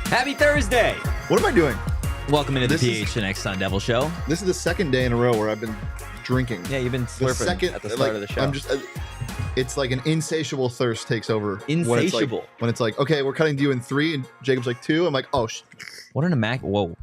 Happy Thursday! What am I doing? Welcome into the PHNX Sun Devils show. This is the second day in a row where I've been drinking. Yeah, you've been slurping at the start of the show. It's like an insatiable thirst takes over. Insatiable. When it's like, okay, we're cutting to you in 3, and Jacob's like 2. I'm like, oh, what an whoa.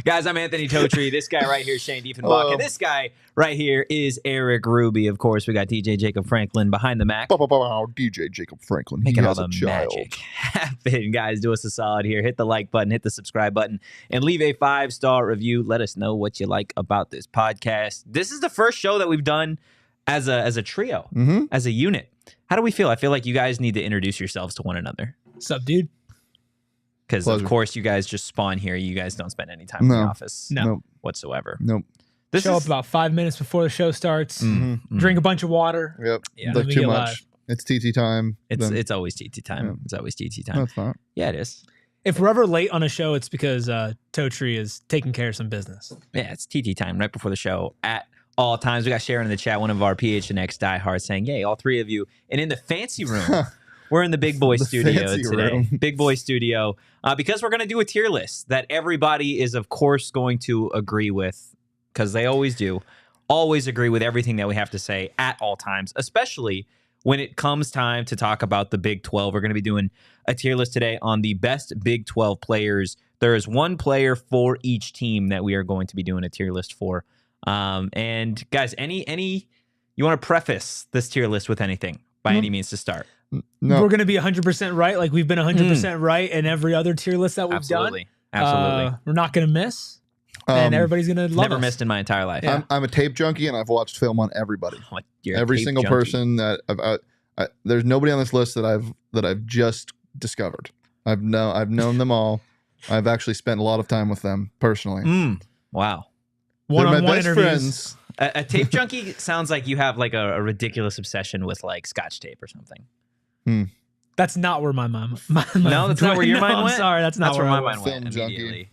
Guys, I'm Anthony Totri. This guy right here is Shane Dieffenbach. Hello. And this guy right here is Erik Ruby. Of course, we got DJ Jacob Franklin behind the Mac. DJ Jacob Franklin. Making all the magic happen. Guys, do us a solid here. Hit the like button, hit the subscribe button, and leave a 5-star review. Let us know what you like about this podcast. This is the first show that we've done as a trio, as a unit. How do we feel? I feel like you guys need to introduce yourselves to one another. What's up, dude? Because, of course, you guys just spawn here. You guys don't spend any time in the office whatsoever. Nope. Show up about 5 minutes before the show starts. Drink a bunch of water. Yep. Yeah. Like too much. It's TT time. It's always TT time. Yeah. It's always TT time. No, it's not. Yeah, it is. If we're ever late on a show, it's because Totri is taking care of some business. Yeah, it's TT time right before the show at all times. We got Sharon in the chat, one of our PHNX diehards, saying, yay, all three of you. And in the fancy room, we're in the big boy studio today. Big boy studio. Because we're going to do a tier list that everybody is, of course, going to agree with, because they always do. Always agree with everything that we have to say at all times, especially when it comes time to talk about the Big 12. We're going to be doing a tier list today on the best Big 12 players. There is one player for each team that we are going to be doing a tier list for. And guys, any you want to preface this tier list with anything by any means to start? No. We're going to be 100% right, like we've been 100% right in every other tier list that we've done. Absolutely. We're not going to miss, and everybody's going to love us. Never missed in my entire life. Yeah. I'm a tape junkie, and I've watched film on everybody. Every single person that there's nobody on this list that I've just discovered. I've known them all. I've actually spent a lot of time with them personally. Wow. One-on-one interviews. Friends. A tape junkie sounds like you have like a ridiculous obsession with like Scotch tape or something. That's not where my mind. No, that's not where your mind went. I'm sorry, that's not where my mind went immediately.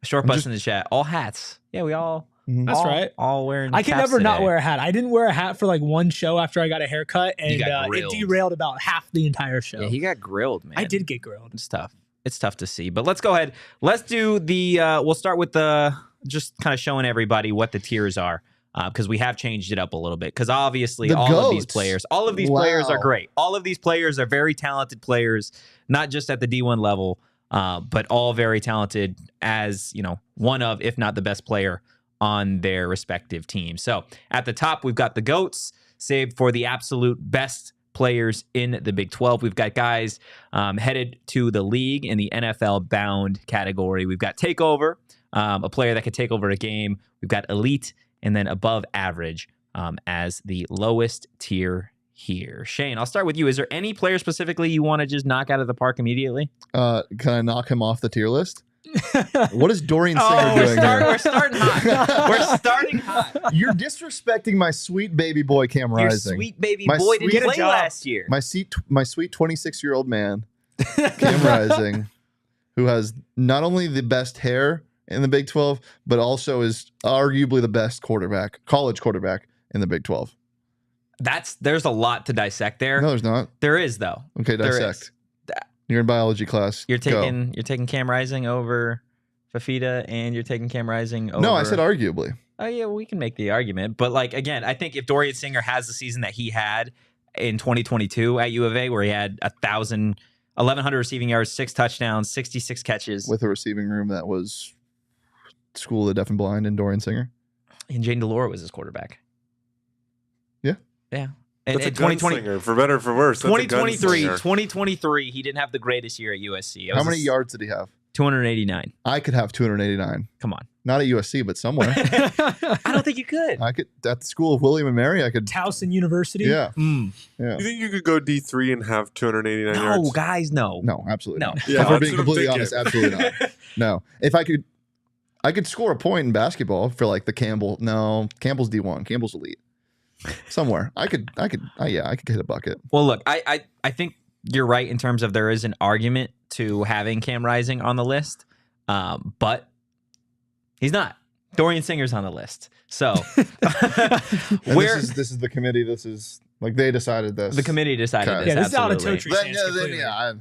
Short bus in the chat. All hats. Yeah, we all. That's right. All wearing. I can never not wear a hat. I didn't wear a hat for like one show after I got a haircut, and it derailed about half the entire show. Yeah, he got grilled, man. I did get grilled. It's tough. It's tough to see. But let's go ahead. Let's do the. We'll start with the just kind of showing everybody what the tiers are. Because we have changed it up a little bit. Because obviously, all of these players are great. All of these players are very talented players, not just at the D1 level, but all very talented as, one of, if not the best player on their respective team. So at the top, we've got the GOATs, saved for the absolute best players in the Big 12. We've got guys headed to the league in the NFL bound category. We've got Takeover, a player that could take over a game. We've got Elite, and then above average as the lowest tier here. Shane, I'll start with you. Is there any player specifically you want to just knock out of the park immediately? Can I knock him off the tier list? What is Dorian Singer doing here? We're starting hot. We're starting hot. You're disrespecting my sweet baby boy, Cam Rising. Your sweet baby boy didn't play last year. My sweet 26-year-old man, Cam Rising, who has not only the best hair in the Big 12, but also is arguably the best college quarterback in the Big 12. There's a lot to dissect there. No, there's not. There is, though. Okay, dissect. You're in biology class. You're taking Cam Rising over Fafita, and you're taking Cam Rising over... No, I said arguably. Oh, yeah, well, we can make the argument. But, again, I think if Dorian Singer has the season that he had in 2022 at U of A, where he had 1,100 receiving yards, 6 touchdowns, 66 catches. With a receiving room that was School of the Deaf and Blind and Dorian Singer. And Jane DeLore was his quarterback. Yeah. Yeah. And 2020, for better or for worse. 2023, he didn't have the greatest year at USC. How many yards did he have? 289. I could have 289. Come on. Not at USC, but somewhere. I don't think you could. I could at the school of William and Mary. I could. Towson University. Yeah. Yeah. You think you could go D3 and have 289 yards? No, guys, no. No, absolutely not. Yeah, if we're being completely honest, absolutely not. No. If I could score a point in basketball for like the Campbell. No, Campbell's D1. Campbell's elite. Somewhere. I could hit a bucket. Well, look, I think you're right in terms of there is an argument to having Cam Rising on the list, but he's not. Dorian Singer's on the list. So where this is the committee. This is like they decided this. The committee decided this. Yeah, this absolutely. is out of Totri.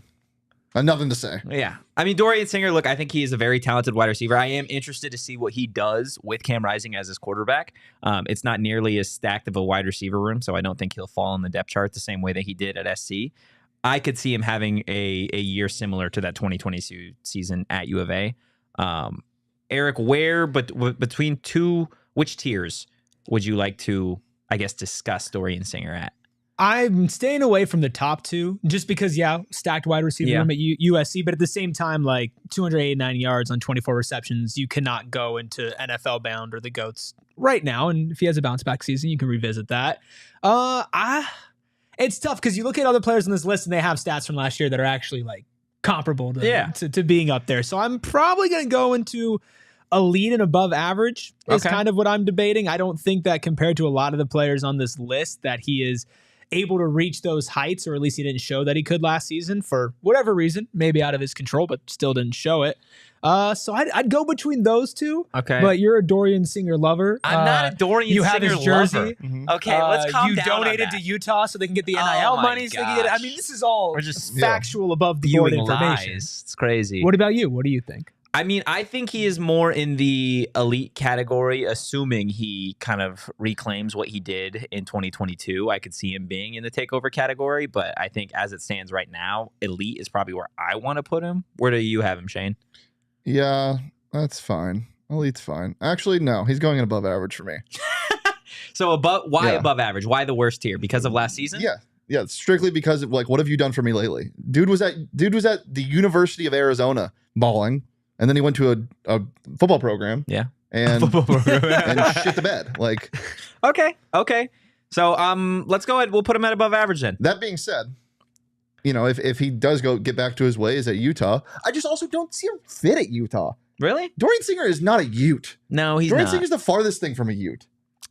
I have nothing to say. Yeah. I mean, Dorian Singer, look, I think he is a very talented wide receiver. I am interested to see what he does with Cam Rising as his quarterback. It's not nearly as stacked of a wide receiver room, so I don't think he'll fall on the depth chart the same way that he did at SC. I could see him having a year similar to that 2022 season at U of A. Eric, between which tiers would you like to, I guess, discuss Dorian Singer at? I'm staying away from the top two just because, stacked wide receiver room at USC, but at the same time, like 289 yards on 24 receptions, you cannot go into NFL bound or the GOATs right now. And if he has a bounce back season, you can revisit that. It's tough because you look at other players on this list and they have stats from last year that are actually like comparable to being up there. So I'm probably going to go into elite and above average is kind of what I'm debating. I don't think that compared to a lot of the players on this list that he is able to reach those heights, or at least he didn't show that he could last season for whatever reason, maybe out of his control, but still didn't show it. So I'd go between those two. Okay. But you're a Dorian Singer lover. I'm not a Dorian Singer lover. You have his jersey. Mm-hmm. Okay, let's calm down. You donated to Utah so they can get the NIL money. So they can get it. I mean, this is all just factual above the board information. Lies. It's crazy. What about you? What do you think? I mean, I think he is more in the elite category, assuming he kind of reclaims what he did in 2022. I could see him being in the takeover category, but I think as it stands right now, elite is probably where I want to put him. Where do you have him, Shane? Yeah, that's fine. Elite's fine. Actually, no, he's going in above average for me. So why above average? Why the worst tier? Because of last season? Yeah, strictly because of like, what have you done for me lately? Dude was at the University of Arizona balling. And then he went to a football program. Yeah. And shit the bed. Like, okay. So let's go ahead. We'll put him at above average then. That being said, if he does get back to his ways at Utah, I just also don't see him fit at Utah. Really? Dorian Singer is not a Ute. No, he's Dorian not. Singer's the farthest thing from a Ute.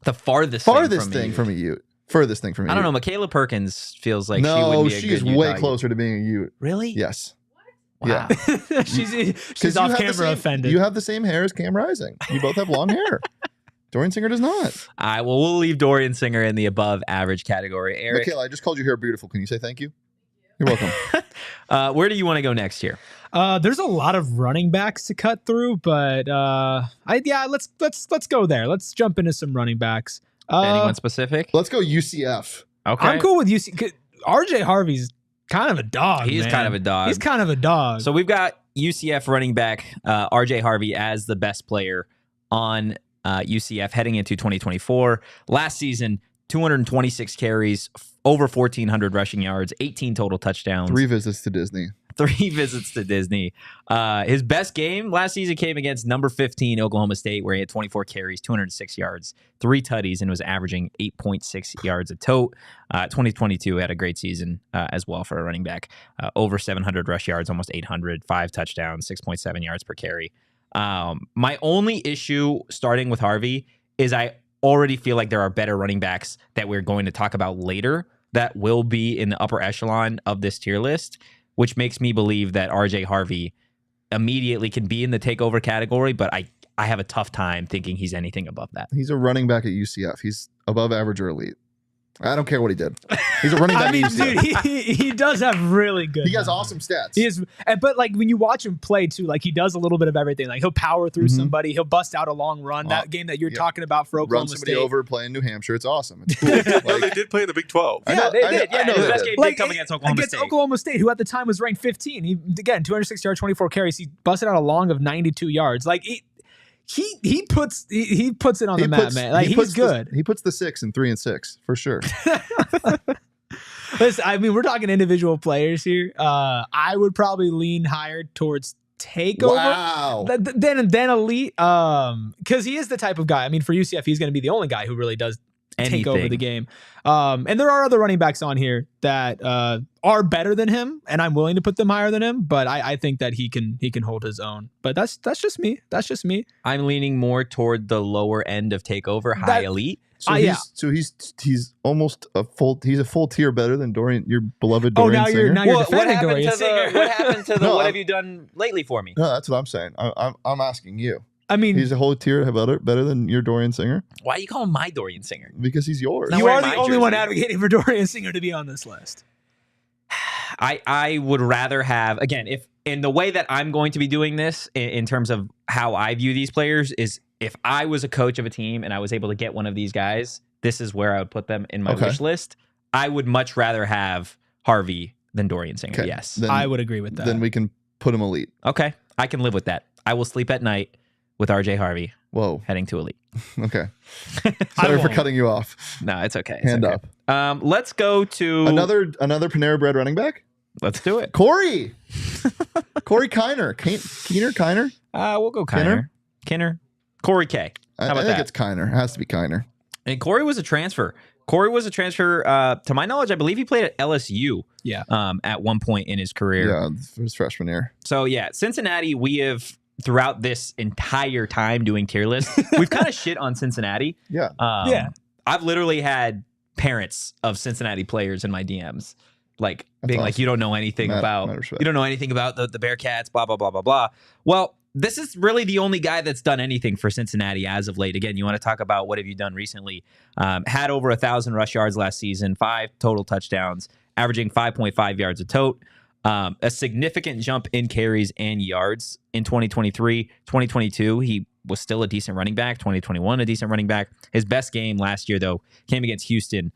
The farthest thing from a Ute. Furthest thing from a Ute. I don't know. Michaela Perkins feels like she would be a she's good way Utah closer to being a Ute. Really? Yes. Wow. Yeah. she's off camera offended. You have the same hair as Cam Rising. You both have long hair. Dorian Singer does not. All right, well, we'll leave Dorian Singer in the above average category. Eric, Michaela, I just called your hair beautiful. Can you say thank you? You're welcome. Where do you want to go next here? There's a lot of running backs to cut through, but let's go there. Let's jump into some running backs. Anyone specific? Let's go UCF. Okay. I'm cool with UCF. RJ Harvey's kind of a dog. He's kind of a dog. He's kind of a dog. So we've got UCF running back RJ Harvey as the best player on UCF heading into 2024. Last season, 226 carries, over 1,400 rushing yards, 18 total touchdowns. 3 visits to Disney. His best game last season came against number 15 Oklahoma State, where he had 24 carries, 206 yards, 3 tutties, and was averaging 8.6 yards a tote. 2022 had a great season as well for a running back. Over 700 rush yards, almost 800, 5 touchdowns, 6.7 yards per carry. My only issue starting with Harvey is I already feel like there are better running backs that we're going to talk about later that will be in the upper echelon of this tier list, which makes me believe that RJ Harvey immediately can be in the takeover category, but I have a tough time thinking he's anything above that. He's a running back at UCF. He's above average or elite. I don't care what he did. He's a running back. I mean, dude, he does have really good. He has awesome stats. He is, but like when you watch him play too, like he does a little bit of everything. Like he'll power through somebody, he'll bust out a long run. That game that you're talking about for Oklahoma State, run somebody over, playing New Hampshire. It's awesome. It's cool. They did play in the Big 12. Yeah, they did. Yeah, his best game did come against Oklahoma State. Oklahoma State, who at the time was ranked 15. He again 206 yards, 24 carries. He busted out a long of 92 yards. Like he puts it on the map, man. Like he's good. He puts the 6 in 3 and 6 for sure. Listen, I mean, we're talking individual players here. I would probably lean higher towards takeover. Wow. Then elite. Because he is the type of guy. I mean, for UCF, he's going to be the only guy who really does take over the game. And there are other running backs on here that are better than him, and I'm willing to put them higher than him. But I think that he can hold his own. But that's just me. That's just me. I'm leaning more toward the lower end of takeover, high elite. So he's almost a full tier better than Dorian, your beloved Dorian Singer. Now you're defending Dorian Singer. What happened to the what have you done lately for me? No, that's what I'm saying. I'm asking you. I mean, he's a whole tier better than your Dorian Singer. Why you call him my Dorian Singer? Because he's yours. You are the only one advocating for Dorian Singer to be on this list. I would rather have, again, if in the way that I'm going to be doing this in terms of how I view these players is if I was a coach of a team and I was able to get one of these guys, this is where I would put them in my wish list. I would much rather have Harvey than Dorian Singer. Okay. Yes. Then, I would agree with that. Then we can put him elite. Okay. I can live with that. I will sleep at night with RJ Harvey. Whoa. Heading to elite. Okay. Sorry for cutting you off. No, it's okay. Hand up. Let's go to another Panera Bread running back. Let's do it. Corey Kiner. Kiner? We'll go Kinner. Corey K. How about that? I think it's Kiner. It has to be Kiner. And Corey was a transfer. To my knowledge, I believe he played at LSU. Yeah. At one point in his career. Yeah, his freshman year. So yeah, Cincinnati, we have throughout this entire time doing tier lists, we've kind of shit on Cincinnati. Yeah. I've literally had parents of Cincinnati players in my DMs. Like being awesome. Like, you don't know anything about the Bearcats, blah, blah, blah, blah, blah. Well, this is really the only guy that's done anything for Cincinnati as of late. Again, you want to talk about what have you done recently? Had over 1,000 rush yards last season, 5 total touchdowns, averaging 5.5 yards a tote. A significant jump in carries and yards in 2023. 2022, he was still a decent running back. 2021, a decent running back. His best game last year, though, came against Houston,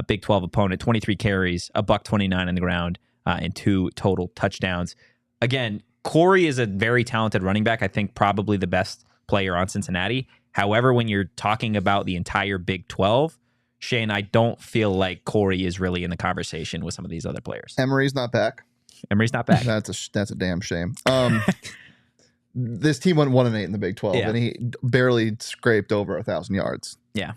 Big 12 opponent. 23 carries, $129 on the ground, and 2 total touchdowns. Again, Corey is a very talented running back. I think probably the best player on Cincinnati. However, when you're talking about the entire Big 12, Shane, I don't feel like Corey is really in the conversation with some of these other players. Emery's not back. That's a damn shame. This team went 1-8 in the Big 12, and he barely scraped over 1,000 yards. Yeah.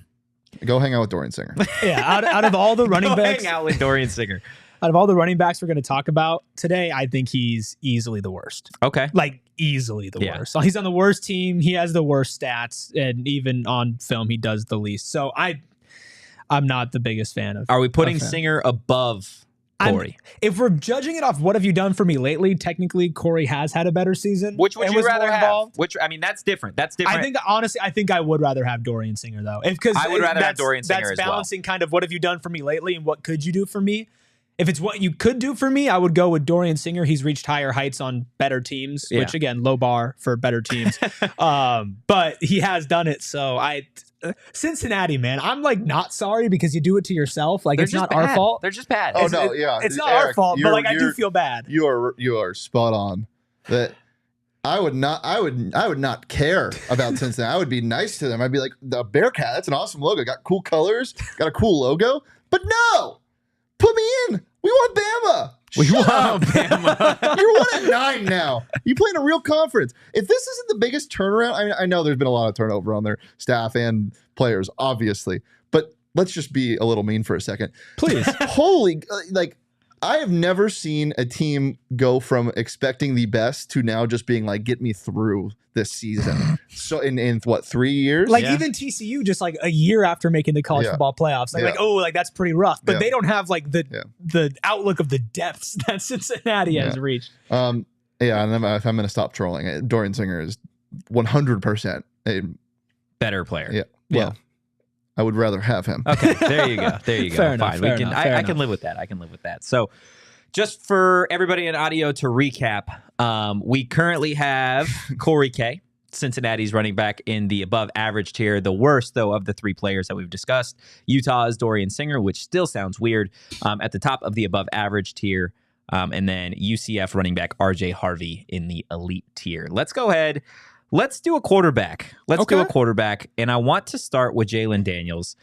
Go hang out with Dorian Singer. Yeah, out of all the running backs. Hang out with Dorian Singer. Out of all the running backs we're going to talk about today, I think he's easily the worst. Okay. Like, easily the worst. So he's on the worst team. He has the worst stats. And even on film, he does the least. So I'm not the biggest fan of. Are we putting Singer above Corey? If we're judging it off what have you done for me lately, technically Corey has had a better season. Which would you rather have? That's different. I think, honestly, I would rather have Dorian Singer, though. I would rather have Dorian Singer as well. That's balancing kind of what have you done for me lately and what could you do for me. If it's what you could do for me, I would go with Dorian Singer. He's reached higher heights on better teams, which, again, low bar for better teams. But he has done it. So Cincinnati, man, I'm like not sorry because you do it to yourself. Like, it's not our fault. They're just bad. It's not our fault, but like I do feel bad. You are spot on. That I would not care about Cincinnati. I would be nice to them. I'd be like, the Bearcat, that's an awesome logo. Got cool colors, got a cool logo. But no, put me in. We want Bama. Bama. You're 1-9 now. You play in a real conference. If this isn't the biggest turnaround, I know there's been a lot of turnover on their staff and players, obviously. But let's just be a little mean for a second. Please. I have never seen a team go from expecting the best to now just being like, get me through this season. So in what, 3 years? Like even TCU, just like a year after making the college football playoffs, that's pretty rough. But they don't have like the outlook of the depths that Cincinnati has reached. And if I'm going to stop trolling, Dorian Singer is 100% a better player. Yeah. Well, I would rather have him. Okay, there you go. Fair enough, Fine. I can live with that. So just for everybody in audio to recap, we currently have Corey K, Cincinnati's running back in the above average tier. The worst, though, of the 3 players that we've discussed. Utah is Dorian Singer, which still sounds weird, at the top of the above average tier. And then UCF running back RJ Harvey in the elite tier. Let's go ahead. Let's do a quarterback. And I want to start with Jalon Daniels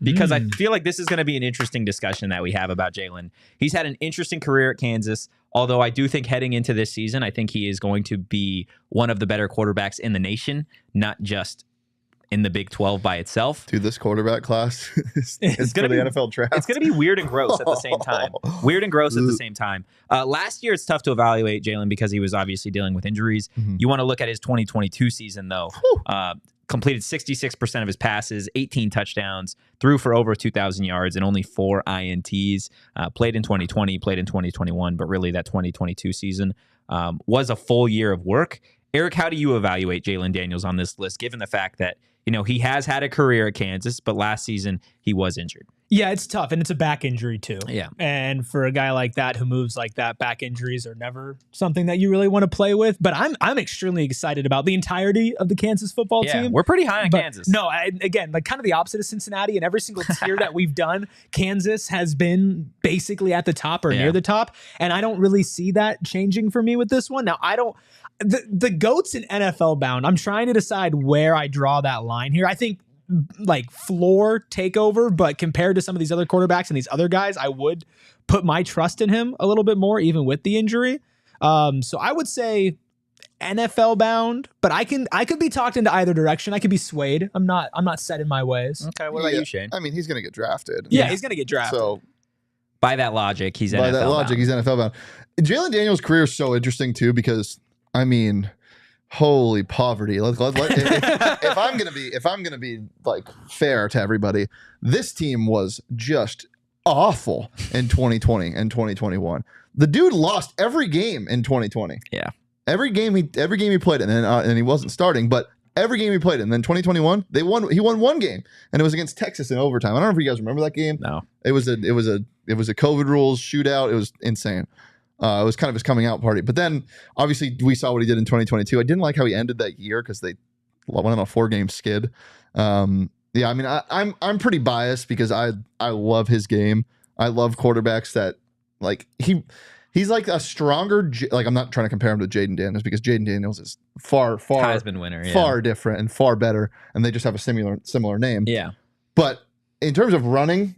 because I feel like this is going to be an interesting discussion that we have about Jalon. He's had an interesting career at Kansas, Although I do think heading into this season, I think he is going to be one of the better quarterbacks in the nation, not just in the Big 12 by itself. Dude, this quarterback class is going to be the NFL draft. It's going to be weird and gross at the same time. Weird and gross at the same time. Last year, it's tough to evaluate Jalen because he was obviously dealing with injuries. Mm-hmm. You want to look at his 2022 season, though. Completed 66% of his passes, 18 touchdowns, threw for over 2,000 yards and only 4 INTs. Played in 2020, played in 2021, but really that 2022 season was a full year of work. Eric, how do you evaluate Jalen Daniels on this list, given the fact that he has had a career at Kansas, but last season he was injured? Yeah, it's tough, and it's a back injury too. Yeah. And for a guy like that who moves like that, back injuries are never something that you really want to play with. But I'm extremely excited about the entirety of the Kansas football team. We're pretty high on Kansas. No, again, like kind of the opposite of Cincinnati. In every single tier that we've done, Kansas has been basically at the top or near the top. And I don't really see that changing for me with this one. Now, the GOATs in NFL bound, I'm trying to decide where I draw that line here. I think like floor takeover, but compared to some of these other quarterbacks and these other guys, I would put my trust in him a little bit more, even with the injury. So I would say NFL bound, but I could be talked into either direction. I could be swayed. I'm not set in my ways. Okay, what about you, Shane? I mean, he's going to get drafted. Yeah, he's going to get drafted. So by that logic, he's NFL bound. He's NFL bound. Jalen Daniels' career is so interesting too because I mean, holy poverty. If I'm gonna be like fair to everybody, this team was just awful in 2020 and 2021. The dude lost every game in 2020. Yeah, every game he played, and he wasn't starting, but every game he played, and then 2021 he won one game, and it was against Texas in overtime. I don't know if you guys remember that game. No, it was a COVID rules shootout. It was insane. It was kind of his coming out party. But then, obviously, we saw what he did in 2022. I didn't like how he ended that year because they went on a 4-game skid. I mean, I'm pretty biased because I love his game. I love quarterbacks that, like, he's like a stronger, like, I'm not trying to compare him to Jaden Daniels because Jaden Daniels is far Heisman winner, far different and far better, and they just have a similar name. Yeah. But in terms of running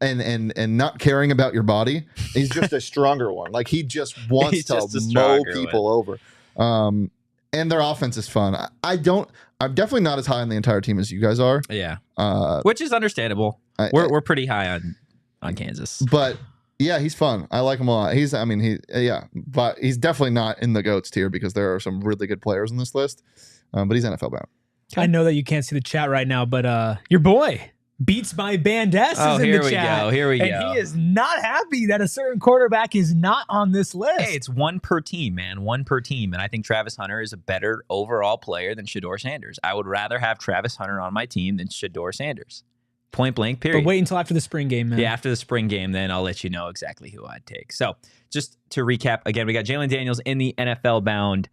and not caring about your body, he's just a stronger one. Like he just wants to mow people over. And their offense is fun. I'm definitely not as high on the entire team as you guys are. Yeah. Which is understandable. We're pretty high on Kansas. But yeah, he's fun. I like him a lot. But he's definitely not in the GOATs tier because there are some really good players in this list. But he's NFL bound. I know that you can't see the chat right now, but your boy Beats by Bandes is in the chat. Here we go. And he is not happy that a certain quarterback is not on this list. Hey, it's one per team, man. One per team. And I think Travis Hunter is a better overall player than Shedeur Sanders. I would rather have Travis Hunter on my team than Shedeur Sanders. Point blank, period. But wait until after the spring game, man. Yeah, after the spring game, then I'll let you know exactly who I'd take. So just to recap, again, we got Jalen Daniels in the NFL-bound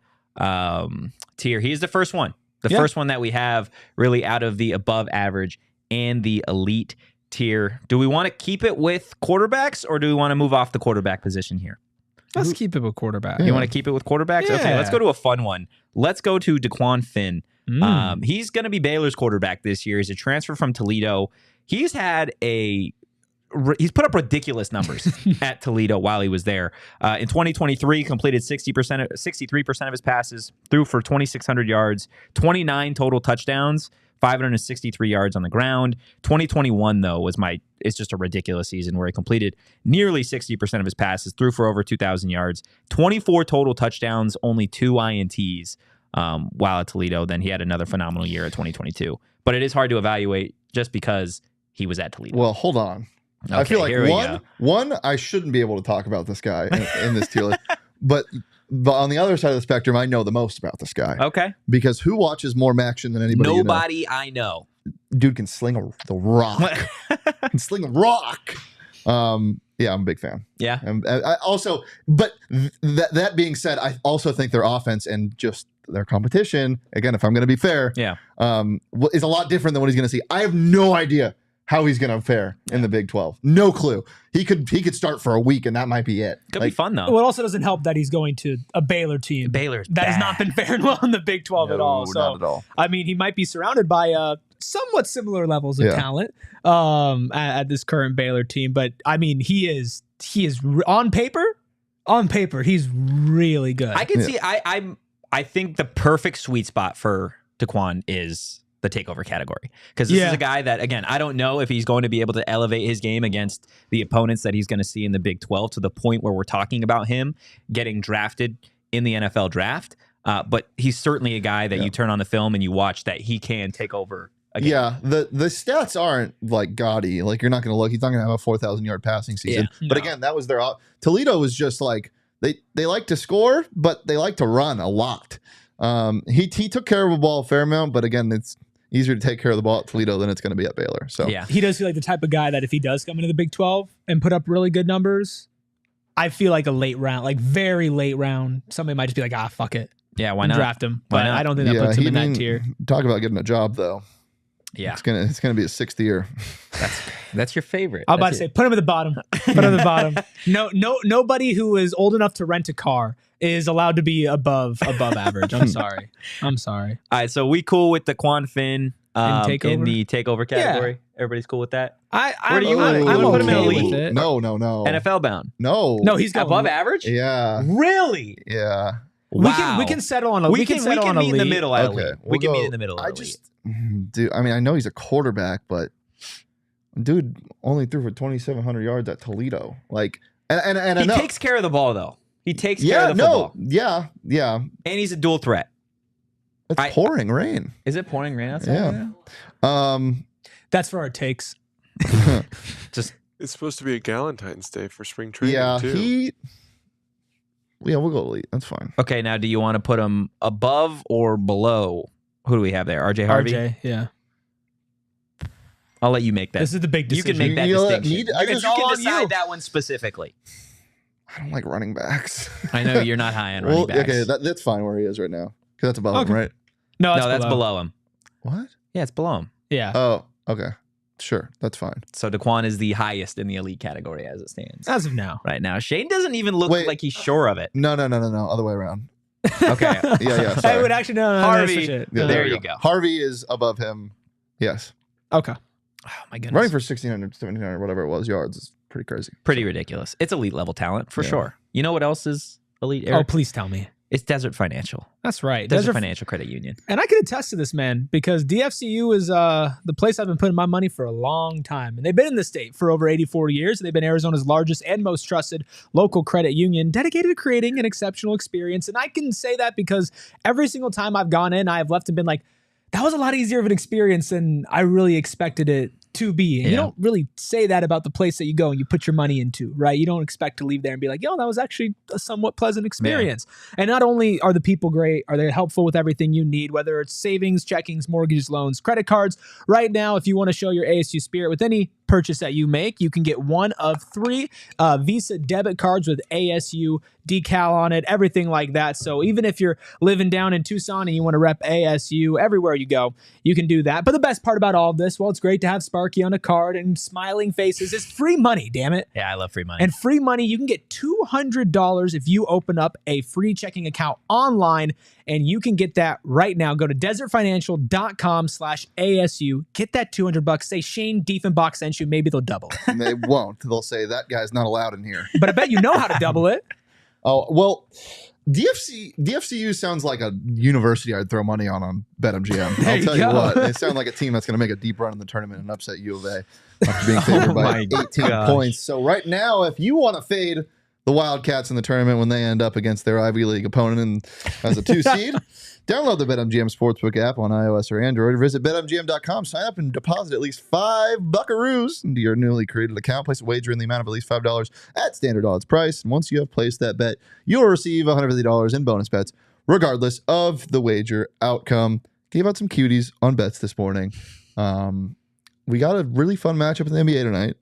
tier. He's the first one. The first one that we have really out of the above average and the elite tier. Do we want to keep it with quarterbacks or do we want to move off the quarterback position here? Let's keep it with quarterback. You want to keep it with quarterbacks? Yeah. Okay, let's go to a fun one. Let's go to DeQuan Finn. He's going to be Baylor's quarterback this year. He's a transfer from Toledo. He's put up ridiculous numbers at Toledo while he was there. In 2023, completed 63% of his passes, threw for 2,600 yards, 29 total touchdowns, 563 yards on the ground. 2021, though, it's just a ridiculous season where he completed nearly 60% of his passes, threw for over 2,000 yards, 24 total touchdowns, only 2 INTs while at Toledo. Then he had another phenomenal year at 2022. But it is hard to evaluate just because he was at Toledo. Well, hold on. Okay, I feel like one, I shouldn't be able to talk about this guy in this tier list. But on the other side of the spectrum, I know the most about this guy. Okay. Because who watches more action than anybody? Nobody I know. Dude can sling the rock. Can sling a rock. Yeah, I'm a big fan. Yeah. And I also, but that being said, I also think their offense and just their competition, again, if I'm going to be fair, is a lot different than what he's going to see. I have no idea how he's going to fare in the Big 12. No clue. He could start for a week and that might be it. Could be fun though. Well, it also doesn't help that he's going to a Baylor team. Baylor's that has not been faring well in the Big 12 at all. So, not at all. I mean, he might be surrounded by somewhat similar levels of talent at this current Baylor team, but I mean, he is on paper on paper, he's really good. I can see. I think the perfect sweet spot for Daquan is the takeover category, because this is a guy that, again, I don't know if he's going to be able to elevate his game against the opponents that he's going to see in the Big 12 to the point where we're talking about him getting drafted in the NFL draft. But he's certainly a guy that you turn on the film and you watch that he can take over again. Yeah, the stats aren't like gaudy. Like, you're not going to look. He's not going to have a 4,000 yard passing season. Yeah, but again, that was their Toledo was just like they like to score, but they like to run a lot. He took care of the ball a fair amount, but again, it's easier to take care of the ball at Toledo than it's going to be at Baylor. So he does feel like the type of guy that if he does come into the Big 12 and put up really good numbers, I feel like a late round, like very late round, somebody might just be like, fuck it. Yeah, why not draft him? But I don't think that puts him in that tier. Talk about getting a job, though. Yeah, it's gonna be a 6th year. That's your favorite. I was about to say, put him at the bottom. Put him at the bottom. Nobody who is old enough to rent a car is allowed to be above average. I'm sorry. All right, so we cool with Daquan Finn in the takeover category. Yeah. Everybody's cool with that. Where do you want I'm put him in okay elite? with it. No. NFL bound. No, he's going above average. Yeah. Really? Yeah. Wow. We can settle on a. We can meet in the middle. Okay, we can meet in the middle. Dude, I mean, I know he's a quarterback, but dude only threw for 2,700 yards at Toledo. Like, and he takes care of the ball, though. He takes care of the football. Yeah. And he's a dual threat. It's pouring rain. Is it pouring rain outside? Yeah. That's for our takes. It's supposed to be a Galentine's Day for spring training. Yeah, we'll go elite. That's fine. Okay, now do you want to put him above or below? Who do we have there? RJ Harvey? RJ, yeah. I'll let you make that. This is the big decision. You can make that distinction. You can decide you. that one specifically. I don't like running backs. I know you're not high on running backs. Okay, that's fine where he is right now. Because that's above him, right? No, that's below him. What? Yeah, it's below him. Yeah. Oh, okay. Sure, that's fine. So Daquan is the highest in the elite category as it stands. As of now. Right now. Shane doesn't even look like he's sure of it. No. Other way around. Okay. Yeah. Sorry. I would actually no. Harvey. There you go. Harvey is above him. Yes. Okay. Oh my goodness. Running for 1,600, 1,700, whatever it was, yards is pretty crazy. Pretty ridiculous. It's elite level talent for sure. You know what else is elite, Eric? Oh, please tell me. It's Desert Financial. That's right. Desert Financial Credit Union. And I can attest to this, man, because DFCU is the place I've been putting my money for a long time. And they've been in the state for over 84 years. They've been Arizona's largest and most trusted local credit union, dedicated to creating an exceptional experience. And I can say that because every single time I've gone in, I've left and been like, that was a lot easier of an experience than I really expected it to be. And you don't really say that about the place that you go and you put your money into, right? You don't expect to leave there and be like, that was actually a somewhat pleasant experience. And not only are the people great, are they helpful with everything you need, whether it's savings, checkings, mortgages, loans, credit cards. Right now, if you want to show your ASU spirit with any purchase that you make, you can get one of 3 Visa debit cards with ASU decal on it, everything like that. So even if you're living down in Tucson and you want to rep ASU everywhere you go, you can do that. But the best part about all of this, well, it's great to have Sparky on a card and smiling faces. It's free money, damn it. Yeah, I love free money. And free money, you can get $200 if you open up a free checking account online, and you can get that right now. Go to desertfinancial.com/ASU. Get that $200. Say Shane Dieffenbach sent you. Maybe they'll double it. They won't. They'll say that guy's not allowed in here. But I bet you know how to double it. Oh, well, DFCU sounds like a university I'd throw money on BetMGM. I'll tell you what. They sound like a team that's going to make a deep run in the tournament and upset U of A after being favored by 18 points. So right now, if you want to fade the Wildcats in the tournament when they end up against their Ivy League opponent and as a 2 seed, download the BetMGM Sportsbook app on iOS or Android, or visit BetMGM.com, sign up and deposit at least $5 buckaroos into your newly created account. Place a wager in the amount of at least $5 at standard odds price. And once you have placed that bet, you'll receive $150 in bonus bets, regardless of the wager outcome. Gave out some cuties on bets this morning. We got a really fun matchup in the NBA tonight.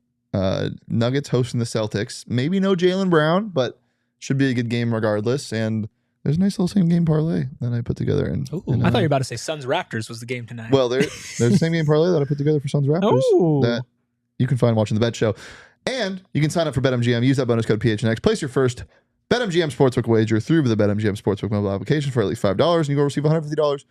Nuggets hosting the Celtics. Maybe no Jaylen Brown, but should be a good game regardless. And there's a nice little same game parlay that I put together. And I thought you were about to say Suns Raptors was the game tonight. Well, there's the same game parlay that I put together for Suns Raptors that you can find watching the Bet Show. And you can sign up for BetMGM. Use that bonus code PHNX. Place your first BetMGM Sportsbook wager through the BetMGM Sportsbook mobile application for at least $5, and you will receive $150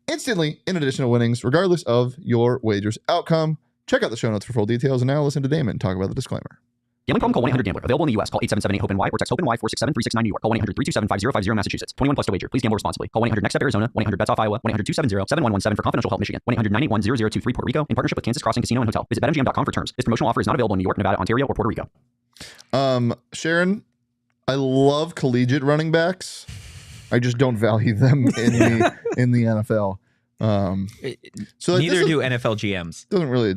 instantly in addition to winnings, regardless of your wager's outcome. Check out the show notes for full details, and now listen to Damon talk about the disclaimer. Gambling problem? Call 1-800-GAMBLER. Available in the U.S. Call 877-8-HOPE-NY or text HOPE-NY 467-369 New York. Call 1-800-327-5050 Massachusetts. 21 plus to wager. Please gamble responsibly. Call 1-800-NEXT-STEP Arizona. 1-800-BETS-OFF Iowa. 1-800-270-7117 for confidential help Michigan. 1-800-981-0023 Puerto Rico in partnership with Kansas Crossing Casino and Hotel. Visit BetMGM.com for terms. This promotional offer is not available in New York, Nevada, Ontario, or Puerto Rico. Sharon, I love collegiate running backs. I just don't value them in the NFL. So neither do NFL GMs. Doesn't really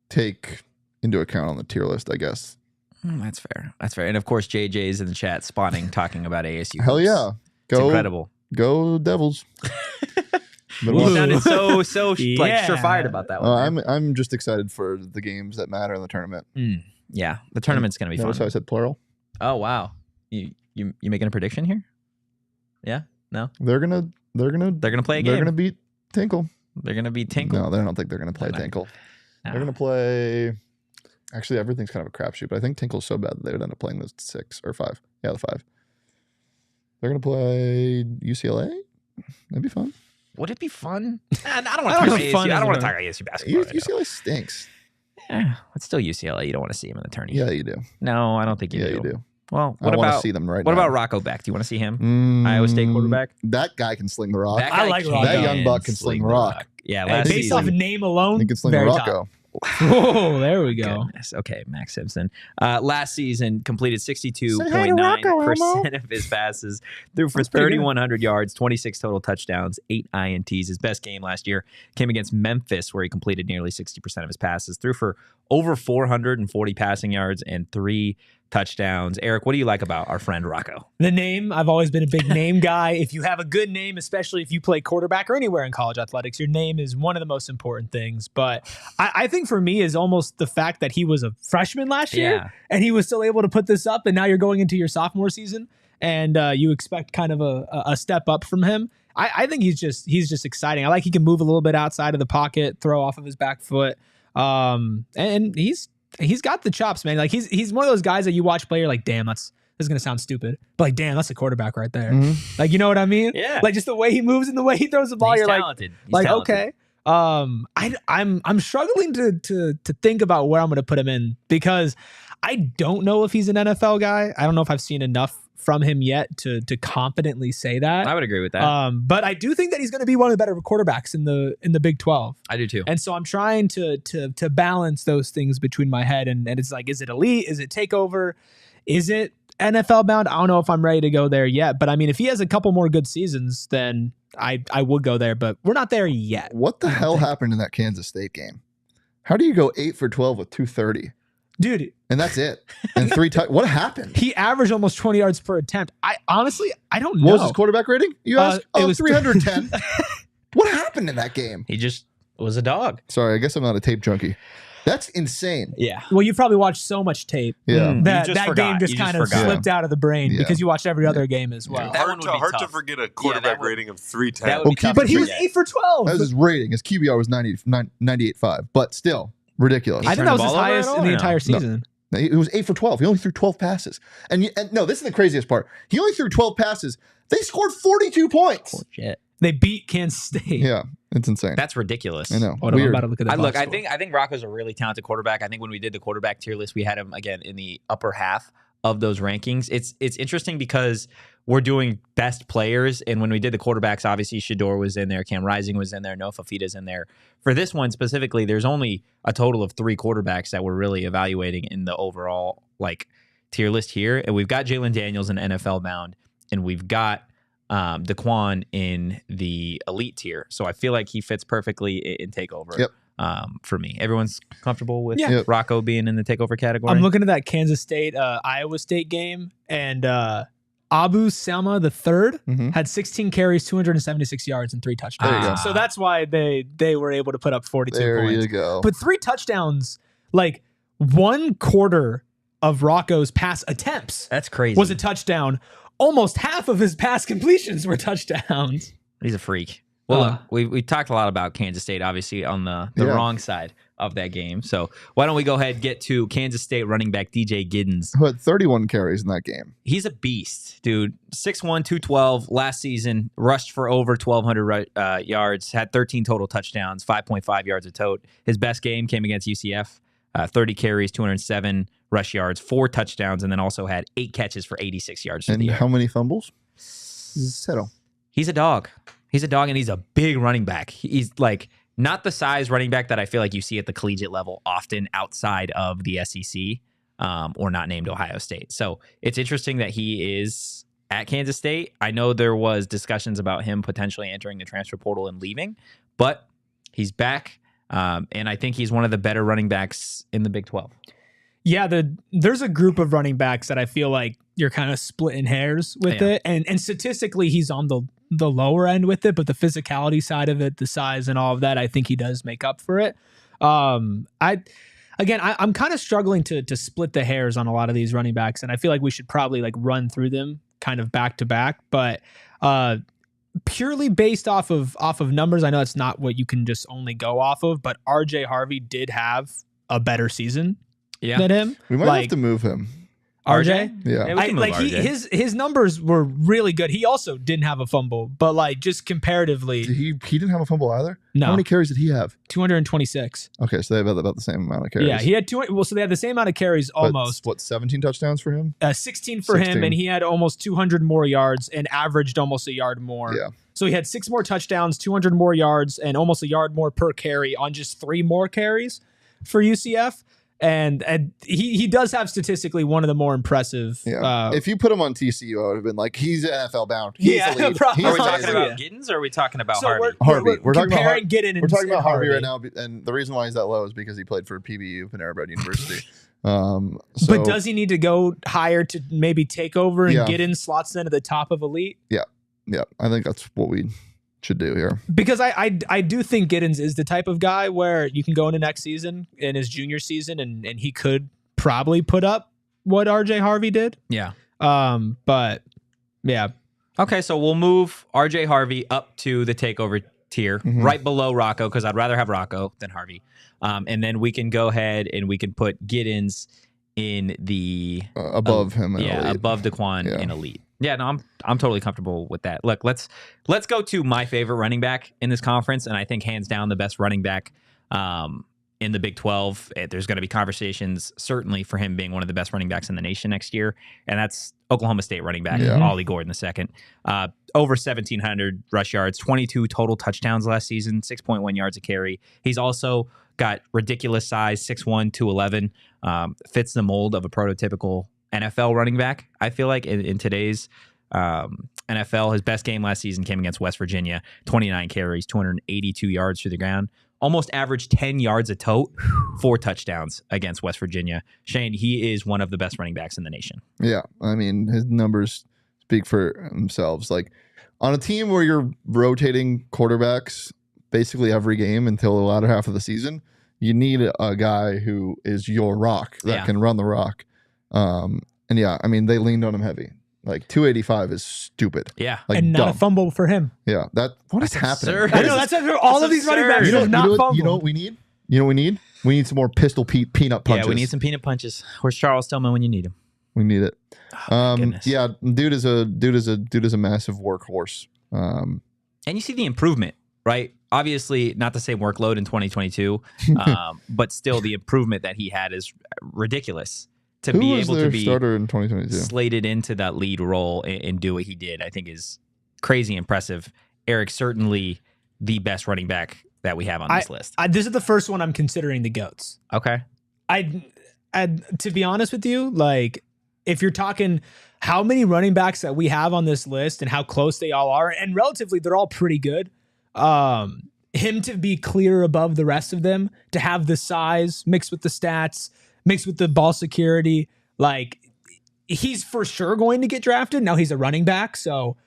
take into account on the tier list, I guess. That's fair. That's fair. And of course, JJ's in the chat spawning, talking about ASU. Hell yeah. It's incredible. Go Devils. You sounded so like surefire about that one. I'm just excited for the games that matter in the tournament. Yeah, the tournament's going to be fun. Notice how I said plural? Oh, wow. You making a prediction here? Yeah? No? They're gonna play a game. They're gonna beat Tinkle. They're gonna beat Tinkle. No, I don't think they're gonna play Tinkle. No. They're gonna play. Actually, everything's kind of a crapshoot, but I think Tinkle's so bad that they would end up playing the 6 or 5. Yeah, the 5. They're gonna play UCLA. That'd be fun. Would it be fun? I don't want to talk about ASU. I don't want to talk about ASU basketball. UCLA stinks. Yeah, it's still UCLA. You don't want to see him in the tourney. Yeah, you do. No, I don't think you do. Yeah, you do. Well, I don't want to see them right now. What about Rocco Becht? Do you want to see him? Iowa State quarterback? That guy can sling the rock. I like Rocco. That young buck can sling the rock. Yeah, based off name alone, he can sling the Rocco. Oh, there we go. Goodness. Okay, Max Simpson. Last season, completed 62.9% of his passes, threw for 3,100 yards, 26 total touchdowns, 8 INTs. His best game last year came against Memphis, where he completed nearly 60% of his passes, threw for over 440 passing yards and 3 touchdowns. Eric, what do you like about our friend Rocco? The name. I've always been a big name guy. If you have a good name, especially if you play quarterback or anywhere in college athletics, your name is one of the most important things. But I think for me is almost the fact that he was a freshman last year and he was still able to put this up, and now you're going into your sophomore season and you expect kind of a step up from him. I think he's just exciting. I like he can move a little bit outside of the pocket, throw off of his back foot. And he's got the chops, man. Like he's one of those guys that you watch play, you're like, damn, this is gonna sound stupid, but like, damn, that's a quarterback right there. Like, you know what I mean? Yeah. Like just the way he moves and the way he throws the ball, he's you're talented. like, okay. I'm struggling to think about where I'm gonna put him in because I don't know if he's an NFL guy. I don't know if I've seen enough from him yet to confidently say that. I would agree with that. But I do think that he's going to be one of the better quarterbacks in the Big 12. I do too. And so I'm trying to balance those things between my head and it's like, is it elite? Is it takeover? Is it NFL bound? I don't know if I'm ready to go there yet. But I mean, if he has a couple more good seasons, then I would go there. But we're not there yet. What the hell happened in that Kansas State game? How do you go 8 for 12 with 230? Dude. And that's it. And 3 what happened? He averaged almost 20 yards per attempt. I honestly don't know. What was his quarterback rating? You asked? It was 310. What happened in that game? He just was a dog. Sorry, I guess I'm not a tape junkie. That's insane. Yeah. Well, you've probably watched so much tape. Yeah. That game just kind of slipped out of the brain because you watched every other game as well. Hard to forget a quarterback rating of 310. But he was 8 for 12. That was his rating. His QBR was 98.5, but still ridiculous. I think that was his highest in the entire season. No, it was 8 for 12. He only threw 12 passes. And no, this is the craziest part. He only threw 12 passes. They scored 42 points. Oh, shit. They beat Kansas State. Yeah, it's insane. That's ridiculous. I know. I'm about to look at that. Look, I think Rocco's a really talented quarterback. I think when we did the quarterback tier list, we had him again in the upper half of those rankings. It's interesting because we're doing best players, and when we did the quarterbacks, obviously Shedeur was in there, Cam Rising was in there, Noah Fafita's in there. For this one specifically, there's only a total of 3 quarterbacks that we're really evaluating in the overall tier list here, and we've got Jalen Daniels in NFL bound, and we've got Daquan in the elite tier. So I feel like he fits perfectly in takeover. Yep. For me, everyone's comfortable with Rocco being in the takeover category. I'm looking at that Kansas State Iowa State game, and Abu Salma III had 16 carries, 276 yards, and 3 touchdowns. So that's why they were able to put up 42 there points. There you go. But 3 touchdowns, like 1/4 of Rocco's pass attempts. That's crazy. Was a touchdown. Almost half of his pass completions were touchdowns. He's a freak. Well, look, we talked a lot about Kansas State, obviously, on the wrong side of that game. So why don't we go ahead and get to Kansas State running back DJ Giddens. Who had 31 carries in that game. He's a beast, dude. 6'1", 212 last season, rushed for over 1,200 yards, had 13 total touchdowns, 5.5 yards a tote. His best game came against UCF, 30 carries, 207 rush yards, 4 touchdowns, and then also had 8 catches for 86 yards. And how many fumbles? 0. He's a dog. He's a dog, and he's a big running back. He's like not the size running back that I feel like you see at the collegiate level often outside of the SEC or not named Ohio State. So it's interesting that he is at Kansas State. I know there was discussions about him potentially entering the transfer portal and leaving, but he's back, and I think he's one of the better running backs in the Big 12. Yeah, there's a group of running backs that I feel like you're kind of splitting hairs with it, and statistically he's on the lower end with it, but the physicality side of it, the size and all of that, I think he does make up for it. I'm kind of struggling to split the hairs on a lot of these running backs, and I feel like we should probably like run through them kind of back to back, but purely based off of numbers, I know it's not what you can just only go off of, but RJ Harvey did have a better season than him. We might have to move him. RJ? Yeah. RJ. His numbers were really good. He also didn't have a fumble, but like just comparatively. He didn't have a fumble either? No. How many carries did he have? 226. Okay, so they have about the same amount of carries. Yeah, he had so they had the same amount of carries almost. But, 17 touchdowns for him? 16 for him, and he had almost 200 more yards and averaged almost a yard more. Yeah. So he had 6 more touchdowns, 200 more yards, and almost a yard more per carry on just 3 more carries for UCF. And he does have statistically one of the more impressive. Yeah. If you put him on TCU, I would have been like, he's NFL bound. Probably. Are we talking about Giddens or are we talking about Harvey? Harvey. We're talking about Giddens. We're talking about Harvey right now, and the reason why he's that low is because he played for PBU, Panera Bread University. But does he need to go higher to maybe take over and Giddens slots then at the top of elite? Yeah. I think that's what we should do here, because I do think Giddens is the type of guy where you can go into next season in his junior season and he could probably put up what RJ Harvey did. Yeah. But yeah. Okay, so we'll move RJ Harvey up to the takeover tier, right below Rocco, because I'd rather have Rocco than Harvey. And then we can go ahead and we can put Giddens in the above him. Above Daquan in elite. Yeah, no, I'm totally comfortable with that. Look, let's go to my favorite running back in this conference, and I think hands down the best running back in the Big 12. There's going to be conversations certainly for him being one of the best running backs in the nation next year, and that's Oklahoma State running back Ollie Gordon II. Over 1,700 rush yards, 22 total touchdowns last season, 6.1 yards a carry. He's also got ridiculous size, 6'1", 211, fits the mold of a prototypical NFL running back. I feel like in today's NFL, his best game last season came against West Virginia, 29 carries, 282 yards through the ground, almost averaged 10 yards a tote, 4 touchdowns against West Virginia. Shane, he is one of the best running backs in the nation. Yeah, I mean, his numbers speak for themselves. Like on a team where you're rotating quarterbacks basically every game until the latter half of the season, you need a guy who is your rock that can run the rock. And yeah, I mean, they leaned on him heavy. Like 285 is stupid. Yeah. Like and not a fumble for him. Yeah. What is happening? I know that's all of these running backs have not fumbled. You know what we need? We need some more Pistol Pete peanut punches. Yeah, we need some peanut punches. Where's Charles Tillman when you need him? We need it. Yeah, dude is a massive workhorse. And you see the improvement, right? Obviously, not the same workload in 2022, but still the improvement that he had is ridiculous. To Who be was able their to be starter in 2022? Slated into that lead role and do what he did, I think is crazy impressive. Erik, certainly the best running back that we have on this list. This is the first one I'm considering the GOATs. Okay. I to be honest with you, like if you're talking how many running backs that we have on this list and how close they all are, and relatively they're all pretty good. Him to be clear above the rest of them, to have the size mixed with the stats, mixed with the ball security, like he's for sure going to get drafted. Now he's a running back, so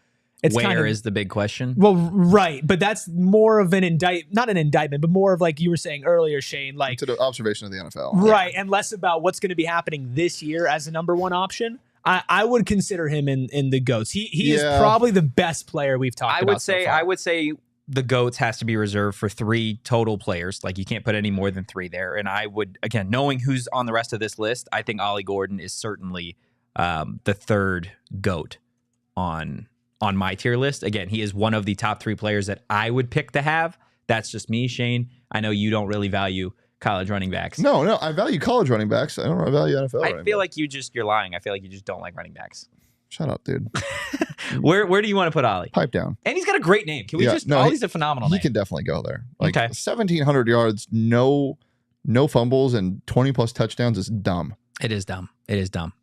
it's where is the big question? Well, right, but that's more of an not an indictment, but more of like you were saying earlier, Shane, like to the observation of the NFL, right, and less about what's going to be happening this year as a number one option. I would consider him in the GOATs. He is probably the best player we've talked about. I would say the GOATs has to be reserved for 3 total players. Like you can't put any more than 3 there. And I would, again, knowing who's on the rest of this list, I think Ollie Gordon is certainly the third GOAT on my tier list. Again, he is one of the top 3 players that I would pick to have. That's just me, Shane. I know you don't really value college running backs. No, I value college running backs. I don't value NFL. I feel like you're lying. I feel like you just don't like running backs. Shut up, dude. Where do you want to put Ollie? Pipe down. And he's got a great name. Can we Ollie's a phenomenal name. He can definitely go there. Like 1,700 yards, no fumbles, and 20 plus touchdowns is dumb. It is dumb.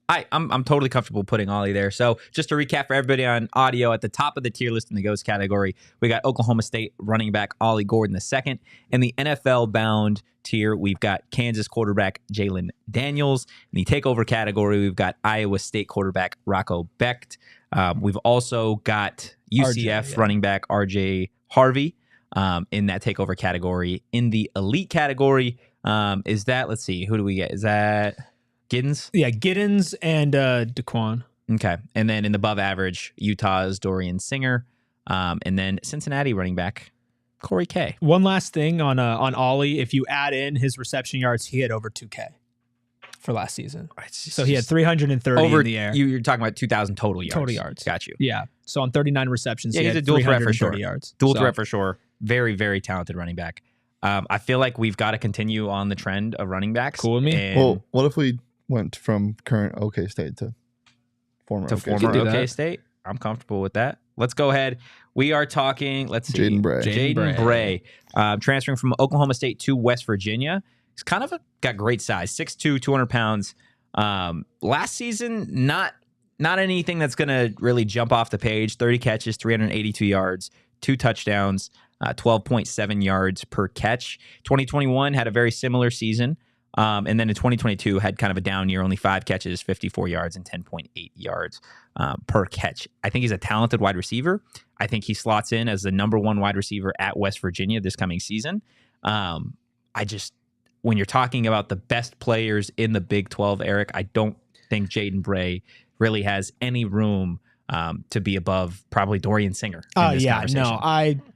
I'm totally comfortable putting Ollie there. So just to recap for everybody on audio, at the top of the tier list in the GOATs category, we got Oklahoma State running back Ollie Gordon II. In the NFL bound tier, we've got Kansas quarterback Jalen Daniels. In the takeover category, we've got Iowa State quarterback Rocco Becht. We've also got UCF running back RJ Harvey in that takeover category. In the elite category, is that, let's see, who do we get? Is that Giddens? Yeah, Giddens and DeQuan. Okay. And then in the above average, Utah's Dorian Singer. And then Cincinnati running back Corey K. One last thing on Ollie. If you add in his reception yards, he had over 2K for last season. So he had 330 in the air. You're talking about 2,000 total yards. Total yards. Got you. Yeah. So on 39 receptions, he had a dual threat for sure. yards. Dual threat for sure. Very, very talented running back. I feel like we've got to continue on the trend of running backs. Cool with me. Well, what if we went from current OK State to former OK State? I'm comfortable with that. Let's go ahead. We are talking, let's see. Jaden Bray. Transferring from Oklahoma State to West Virginia. He's kind of got great size, 6'2", 200 pounds. Last season, not anything that's going to really jump off the page. 30 catches, 382 yards, 2 touchdowns, 12.7 yards per catch. 2021 had a very similar season. And then in 2022 had kind of a down year, only 5 catches, 54 yards, and 10.8 yards per catch. I think he's a talented wide receiver. I think he slots in as the number 1 wide receiver at West Virginia this coming season. When you're talking about the best players in the Big 12, Eric, I don't think Jaden Bray really has any room to be above probably Dorian Singer.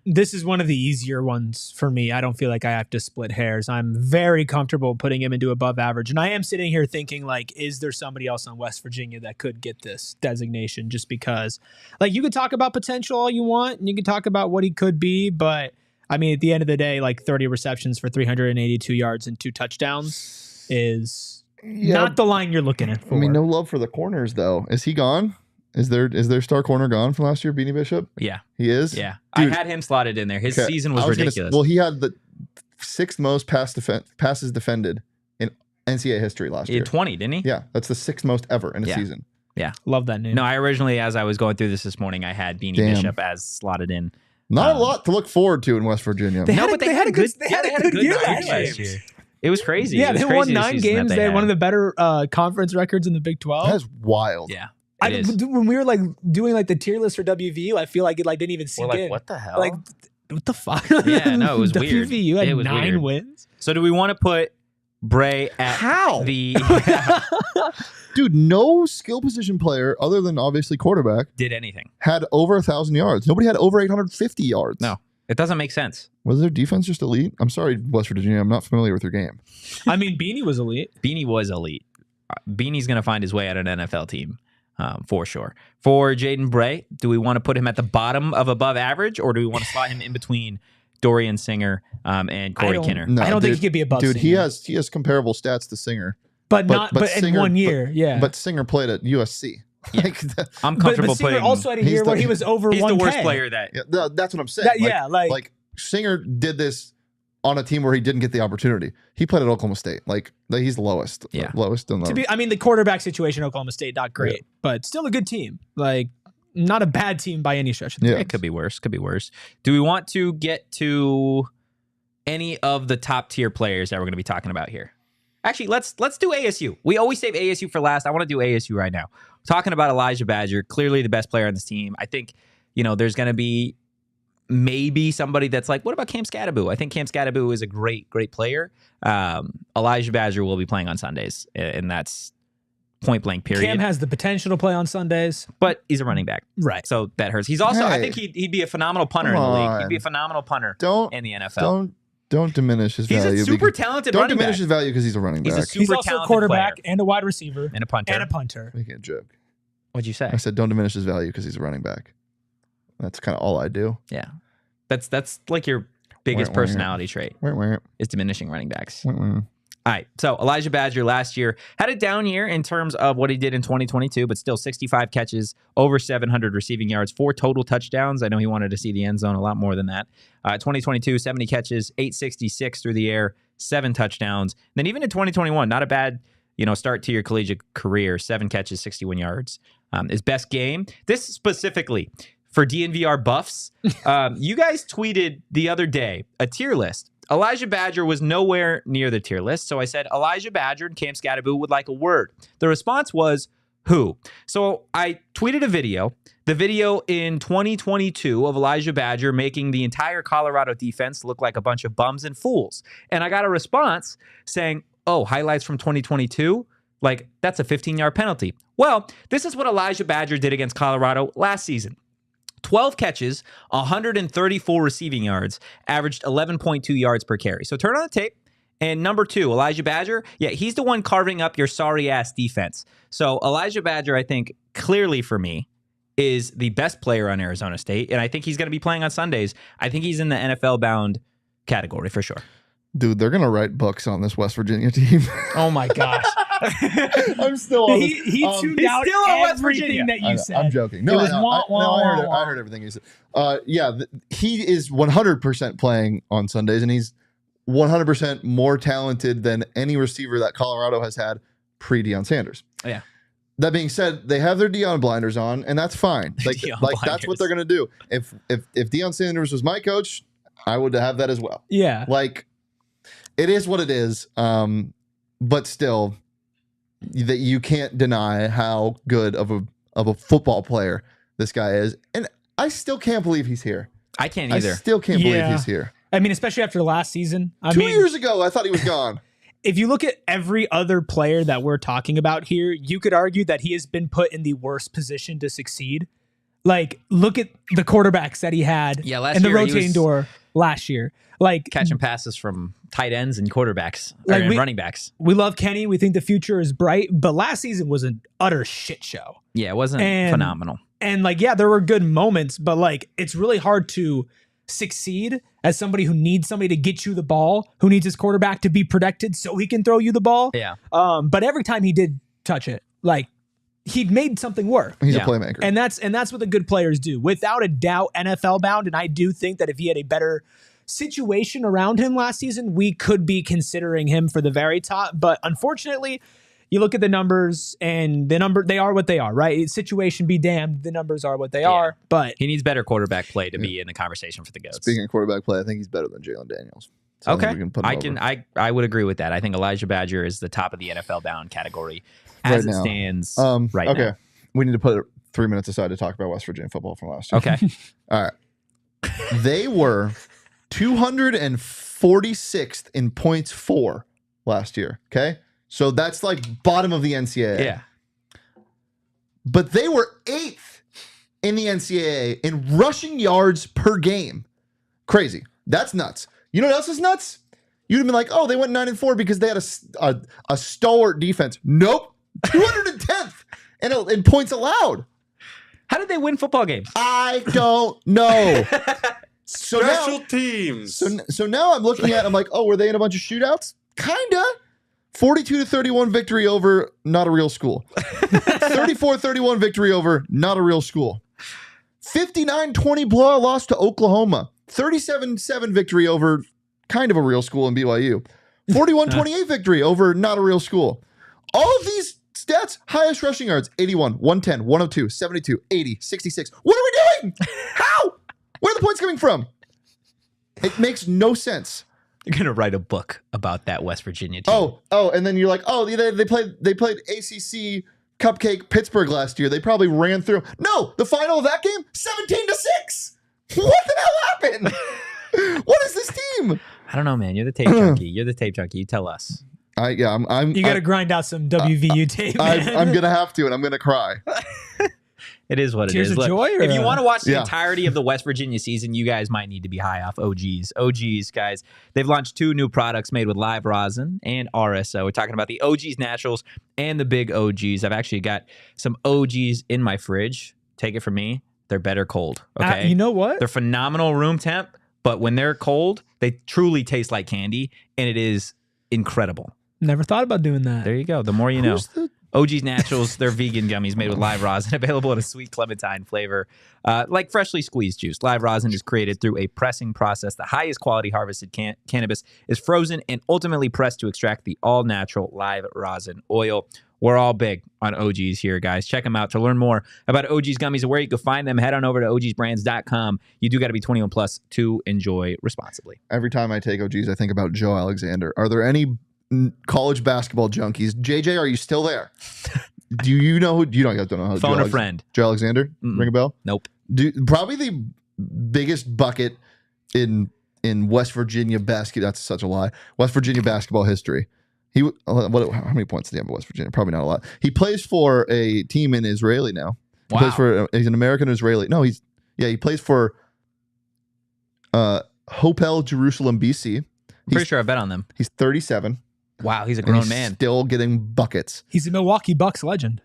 This is one of the easier ones for me. I don't feel like I have to split hairs. I'm very comfortable putting him into above average. And I am sitting here thinking, like, is there somebody else on West Virginia that could get this designation? Just because, like, you could talk about potential all you want, and you can talk about what he could be, but I mean, at the end of the day, like 30 receptions for 382 yards and 2 touchdowns is not the line you're looking at for. I mean, no love for the corners, though. Is he gone? Is their star corner gone from last year, Beanie Bishop? Yeah. He is? Yeah. Dude, I had him slotted in there. His season was ridiculous. He had the 6th most passes defended in NCAA history last year. He had 20, didn't he? Yeah. That's the 6th most ever in a season. Yeah. Love that name. No, I originally, as I was going through this morning, I had Beanie Bishop as slotted in. Not a lot to look forward to in West Virginia. They had a good year last year. It was crazy. Yeah, they won 9 games. They had one of the better conference records in the Big 12. That's wild. Yeah. When we were like doing like the tier list for WVU, I feel like it like didn't even sink in. What the hell? Like, what the fuck? Yeah, no, it was weird. WVU had 9 wins. So do we want to put Bray at the Dude, no skill position player other than obviously quarterback did anything. Had over 1,000 yards. Nobody had over 850 yards. No, it doesn't make sense. Was their defense just elite? I'm sorry, West Virginia. I'm not familiar with your game. I mean, Beanie was elite. Beanie's going to find his way at an NFL team. For sure. For Jaden Bray, do we want to put him at the bottom of above average, or do we want to slot him in between Dorian Singer and Corey Kinner? No, I don't think he could be above Singer. Singer. He has comparable stats to Singer. But Singer, in 1 year, But Singer played at USC. Yeah. I'm comfortable Singer putting. Also had a year where he was over 1K. He's the worst player that. Yeah, that's what I'm saying. Like Singer did this on a team where he didn't get the opportunity. He played at Oklahoma State. Like he's the lowest. Yeah, lowest. The quarterback situation at Oklahoma State not great, but still a good team. Like not a bad team by any stretch. It could be worse. Do we want to get to any of the top tier players that we're going to be talking about here? Actually, let's do ASU. We always save ASU for last. I want to do ASU right now. Talking about Elijhah Badgerh, clearly the best player on this team. I think, there's going to be maybe somebody that's like, what about Cam Scadaboo? I think Cam Scadaboo is a great player. Elijhah Badgerh will be playing on Sundays, and that's point blank period. Cam has the potential to play on Sundays, but he's a running back. Right. So that hurts. He's also, I think he'd be a phenomenal punter in the league. He'd be a phenomenal punter in the NFL. Don't diminish his value. He's a super talented running back. Don't diminish his value because he's a running back. He's also a quarterback and a wide receiver and a punter. Making a joke. What'd you say? I said don't diminish his value because he's a running back. That's kind of all I do. Yeah. That's like your biggest personality trait is diminishing running backs. All right, so Elijhah Badgerh last year had a down year in terms of what he did in 2022, but still 65 catches, over 700 receiving yards, 4 total touchdowns. I know he wanted to see the end zone a lot more than that. 2022, 70 catches, 866 through the air, 7 touchdowns. Then even in 2021, not a bad start to your collegiate career, 7 catches, 61 yards. His best game. This specifically for DNVR buffs. You guys tweeted the other day a tier list. Elijhah Badgerh was nowhere near the tier list, so I said Elijhah Badgerh and Camp Scattaboo would like a word. The response was, who? So I tweeted a video, the video in 2022 of Elijhah Badgerh making the entire Colorado defense look like a bunch of bums and fools. And I got a response saying, oh, highlights from 2022? Like, that's a 15-yard penalty. Well, this is what Elijhah Badgerh did against Colorado last season. 12 catches, 134 receiving yards, averaged 11.2 yards per carry. So turn on the tape. And number 2, Elijhah Badgerh. Yeah, he's the one carving up your sorry-ass defense. So Elijhah Badgerh, I think, clearly for me, is the best player on Arizona State. And I think he's going to be playing on Sundays. I think he's in the NFL-bound category for sure. Dude, they're going to write books on this West Virginia team. Oh, my gosh. I'm still on this. He tuned out everything that you said. I'm joking. No, I heard everything you said. He is 100% playing on Sundays, and he's 100% more talented than any receiver that Colorado has had pre-Deion Sanders. Yeah. That being said, they have their Deion blinders on, and that's fine. Like that's what they're going to do. If Deion Sanders was my coach, I would have that as well. Yeah. Like, it is what it is. But still, that you can't deny how good of a football player this guy is, and I still can't believe he's here. I can't either. I still can't believe he's here. I mean, especially after last season. 2 years ago, I thought he was gone. If you look at every other player that we're talking about here, you could argue that he has been put in the worst position to succeed. Like, look at the quarterbacks that he had in the rotating door last year. Like, catching passes from tight ends and quarterbacks, and running backs. We love Kenny. We think the future is bright. But last season was an utter shit show. Yeah, it wasn't phenomenal. And there were good moments, but it's really hard to succeed as somebody who needs somebody to get you the ball, who needs his quarterback to be protected so he can throw you the ball. Yeah. But every time he did touch it, he made something work. He's a playmaker. And that's what the good players do. Without a doubt, NFL bound. And I do think that if he had a better situation around him last season, we could be considering him for the very top. But unfortunately, you look at the numbers, and they are what they are, right? Situation be damned, the numbers are what they are. But he needs better quarterback play to be in the conversation for the GOATs. Speaking of quarterback play, I think he's better than Jalen Daniels. So I would agree with that. I think Elijhah Badgerh is the top of the NFL bound category as it stands right now. Okay, we need to put 3 minutes aside to talk about West Virginia football from last year. Okay. All right. They were 246th in points for last year. Okay. So that's bottom of the NCAA. Yeah. But they were 8th in the NCAA in rushing yards per game. Crazy. That's nuts. You know what else is nuts? You'd have been like, oh, they went 9-4 because they had a stalwart defense. Nope. 210th in points allowed. How did they win football games? I don't know. Special teams. So now I'm looking at, I'm like, oh, were they in a bunch of shootouts? Kinda. 42-31 victory over not a real school. 34-31 victory over not a real school. 59-20 blowout loss to Oklahoma. 37-7 victory over kind of a real school in BYU. 41-28 victory over not a real school. All of these stats, highest rushing yards, 81, 110, 102, 72, 80, 66. What are we doing? How? Where are the points coming from? It makes no sense. You're gonna write a book about that West Virginia team. Oh, and then you're like, oh, they played ACC Cupcake Pittsburgh last year. They probably ran through. No, the final of that game, 17-6. What the hell happened? What is this team? I don't know, man. You're the tape junkie. You tell us. You got to grind out some WVU tape. I'm gonna have to, and I'm gonna cry. It is what Tears it is. Of joy, if you want to watch the entirety of the West Virginia season, you guys might need to be high off OGs. OGs, guys. They've launched 2 new products made with live rosin and RSO. We're talking about the OGs Naturals and the Big OGs. I've actually got some OGs in my fridge. Take it from me. They're better cold. Okay. You know what? They're phenomenal room temp, but when they're cold, they truly taste like candy, and it is incredible. Never thought about doing that. There you go. The more you know. OG's Naturals, they're vegan gummies made with live rosin, available in a sweet clementine flavor. Like freshly squeezed juice, live rosin is created through a pressing process. The highest quality harvested cannabis is frozen and ultimately pressed to extract the all-natural live rosin oil. We're all big on OGs here, guys. Check them out. To learn more about OG's gummies and where you can find them, head on over to ogsbrands.com. You do got to be 21 plus to enjoy responsibly. Every time I take OGs, I think about Joe Alexander. Are there any college basketball junkies? JJ, are you still there? Do you know who? You guys don't know how. Phone a friend. Joe Alexander. Ring a bell? Nope. Probably the biggest bucket in West Virginia basket. That's such a lie. West Virginia basketball history. How many points did he have in West Virginia? Probably not a lot. He plays for a team in Israeli now. He's an American Israeli. No, he plays for Hopel Jerusalem, BC. I'm pretty sure I bet on them. He's 37. Wow, he's a grown man. Still getting buckets. He's a Milwaukee Bucks legend.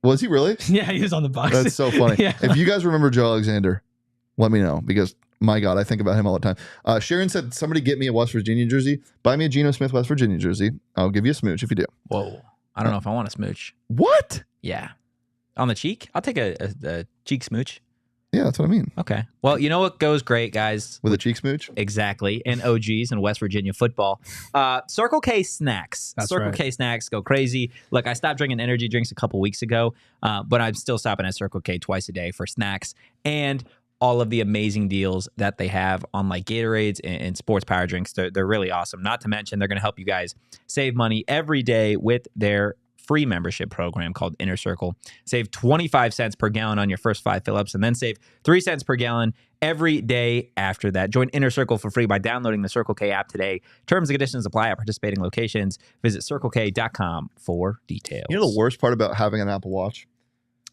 Was he really? Yeah, he was on the Bucks. That's so funny. Yeah. If you guys remember Joe Alexander, let me know, because my God, I think about him all the time. Sharon said, somebody get me a West Virginia jersey. Buy me a Geno Smith West Virginia jersey. I'll give you a smooch if you do. Whoa. I don't know if I want a smooch. What? Yeah. On the cheek? I'll take a cheek smooch. Yeah, that's what I mean. Okay. Well, you know what goes great, guys? With a cheek smooch? Exactly. And OGs and West Virginia football. Circle K snacks. Circle K snacks go crazy. Look, I stopped drinking energy drinks a couple weeks ago, but I'm still stopping at Circle K twice a day for snacks and all of the amazing deals that they have on like Gatorades and sports power drinks. They're really awesome. Not to mention, they're going to help you guys save money every day with their free membership program called Inner Circle. Save 25 cents per gallon on your first 5 fill-ups, and then save 3 cents per gallon every day after that. Join Inner Circle for free by downloading the Circle K app today. Terms and conditions apply at participating locations. Visit CircleK.com for details. You know the worst part about having an Apple Watch?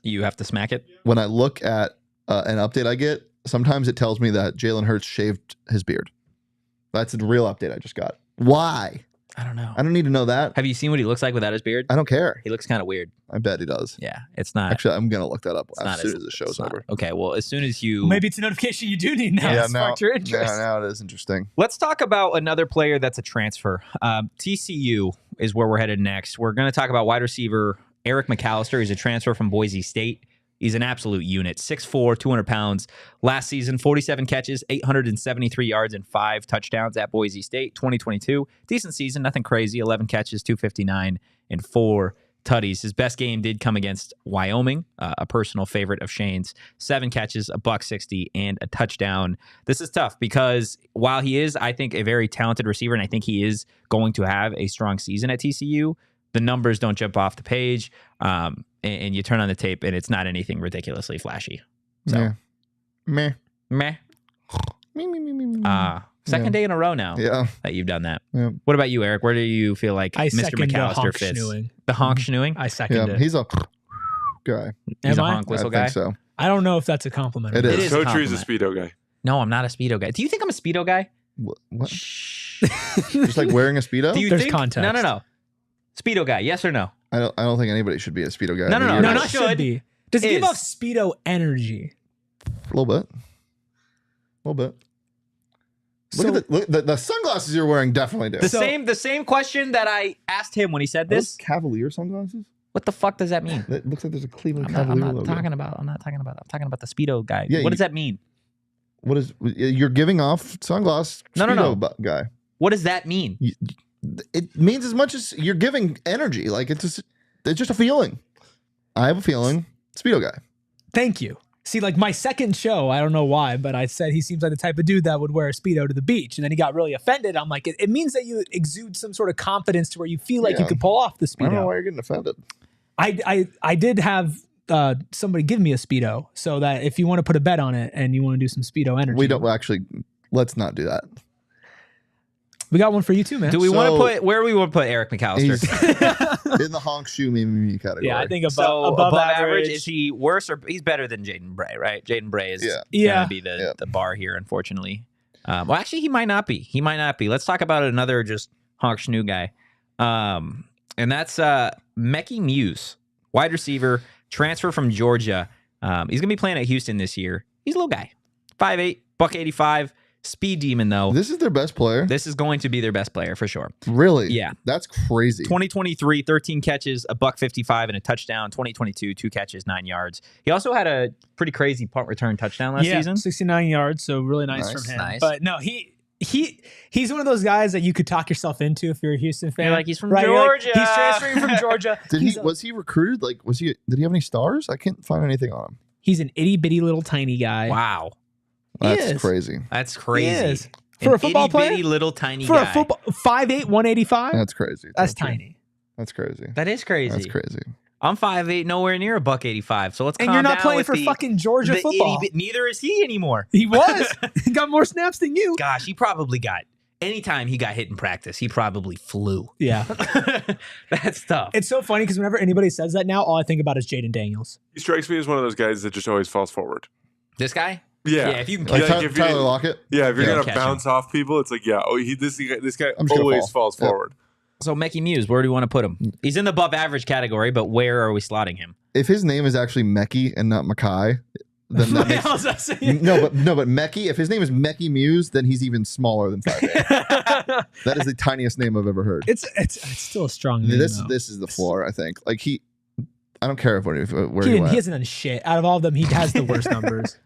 You have to smack it? When I look at an update I get, sometimes it tells me that Jalen Hurts shaved his beard. That's a real update I just got. Why? I don't know. I don't need to know that. Have you seen what he looks like without his beard? I don't care. He looks kind of weird. I bet he does. Yeah, it's not. Actually, I'm going to look that up as soon as the show's over. Okay, well, as soon as you... Maybe it's a notification you do need now. Yeah, Sparked your interest. Now it is interesting. Let's talk about another player that's a transfer. TCU is where we're headed next. We're going to talk about wide receiver Eric McAllister. He's a transfer from Boise State. He's an absolute unit. 6'4", 200 pounds. Last season, 47 catches, 873 yards, and 5 touchdowns at Boise State. 2022, decent season, nothing crazy. 11 catches, 259, and 4 tutties. His best game did come against Wyoming, a personal favorite of Shane's. 7 catches, $160, and a touchdown. This is tough because while he is, I think, a very talented receiver, and I think he is going to have a strong season at TCU, the numbers don't jump off the page. And you turn on the tape, and it's not anything ridiculously flashy. So, meh. Second day in a row now that you've done that. Yeah. What about you, Eric? Where do you feel like Mr. McAllister fits? The honk schnooing? I second it. He's a guy. He's a honk whistle guy? I think so. I don't know if that's a compliment. It is. Totri's a Speedo guy. No, I'm not a Speedo guy. Do you think I'm a Speedo guy? What? Just like wearing a Speedo? There's context. No. Speedo guy, yes or no? I don't think anybody should be a Speedo guy. No, not should be. Does it give off Speedo energy? A little bit. Look at the sunglasses you're wearing. Definitely do. The same question that I asked him when he said this. Cavalier sunglasses. What the fuck does that mean? It looks like there's a Cleveland Cavalier I'm logo. not talking about that. I'm talking about the Speedo guy. Yeah, what does that mean? What is you're giving off sunglass? No. Guy. What does that mean? It means as much as you're giving energy. Like it's just a feeling. I have a feeling. Speedo guy. Thank you. See, like my second show, I don't know why, but I said he seems like the type of dude that would wear a Speedo to the beach. And then he got really offended. I'm like, it means that you exude some sort of confidence to where you feel like you could pull off the Speedo. I don't know why you're getting offended. I did have somebody give me a Speedo so that if you want to put a bet on it and you want to do some Speedo energy. We don't actually, let's not do that. We got one for you too, man. Do we want to put, where do we want to put Eric McAllister? In the honk shoe me category. Yeah, I think above average. Is he worse or he's better than Jaden Bray, right? Jaden Bray is going to be the bar here, unfortunately. Well, actually, he might not be. Let's talk about another just honk schnoo guy. And that's Mekhi Muse, wide receiver, transfer from Georgia. He's going to be playing at Houston this year. He's a little guy. 5'8", $185, Speed demon, though. This is their best player? This is going to be their best player for sure. Really? Yeah. That's crazy. 2023, 13 catches, $155 and a touchdown. 2022, 2 catches, 9 yards. He also had a pretty crazy punt return touchdown last season. 69 yards, so really nice from him. Nice. But no, he's one of those guys that you could talk yourself into if you're a Houston fan. You're like, he's from Georgia. He's transferring from Georgia. Was he recruited? Like, did he have any stars? I can't find anything on him. He's an itty bitty little tiny guy. Wow. That's crazy. That's crazy. For a football player? Itty bitty little tiny for guy. For a football 5'8", 185? That's crazy. That's tiny. That's crazy. That is crazy. That's crazy. I'm 5'8", nowhere near $185. So let's calm down. And you're not playing for fucking Georgia football. Neither is he anymore. He was. He got more snaps than you. Gosh, he probably got. Anytime he got hit in practice, he probably flew. Yeah. That's tough. It's so funny because whenever anybody says that now, all I think about is Jaden Daniels. He strikes me as one of those guys that just always falls forward. This guy? Yeah. Yeah, if you can like Tyler Lockett? Yeah, if you're going to bounce off people, it's like, this guy always falls forward. So, Mekhi Muse, where do you want to put him? He's in the above average category, but where are we slotting him? If his name is actually Mekhi and not Mackay, then that makes... No, but Mekhi, if his name is Mekhi Muse, then he's even smaller than 5'8". That is the tiniest name I've ever heard. It's still a strong name. This is the floor, I think. Like I don't care where he hasn't done shit. Out of all of them, he has the worst numbers.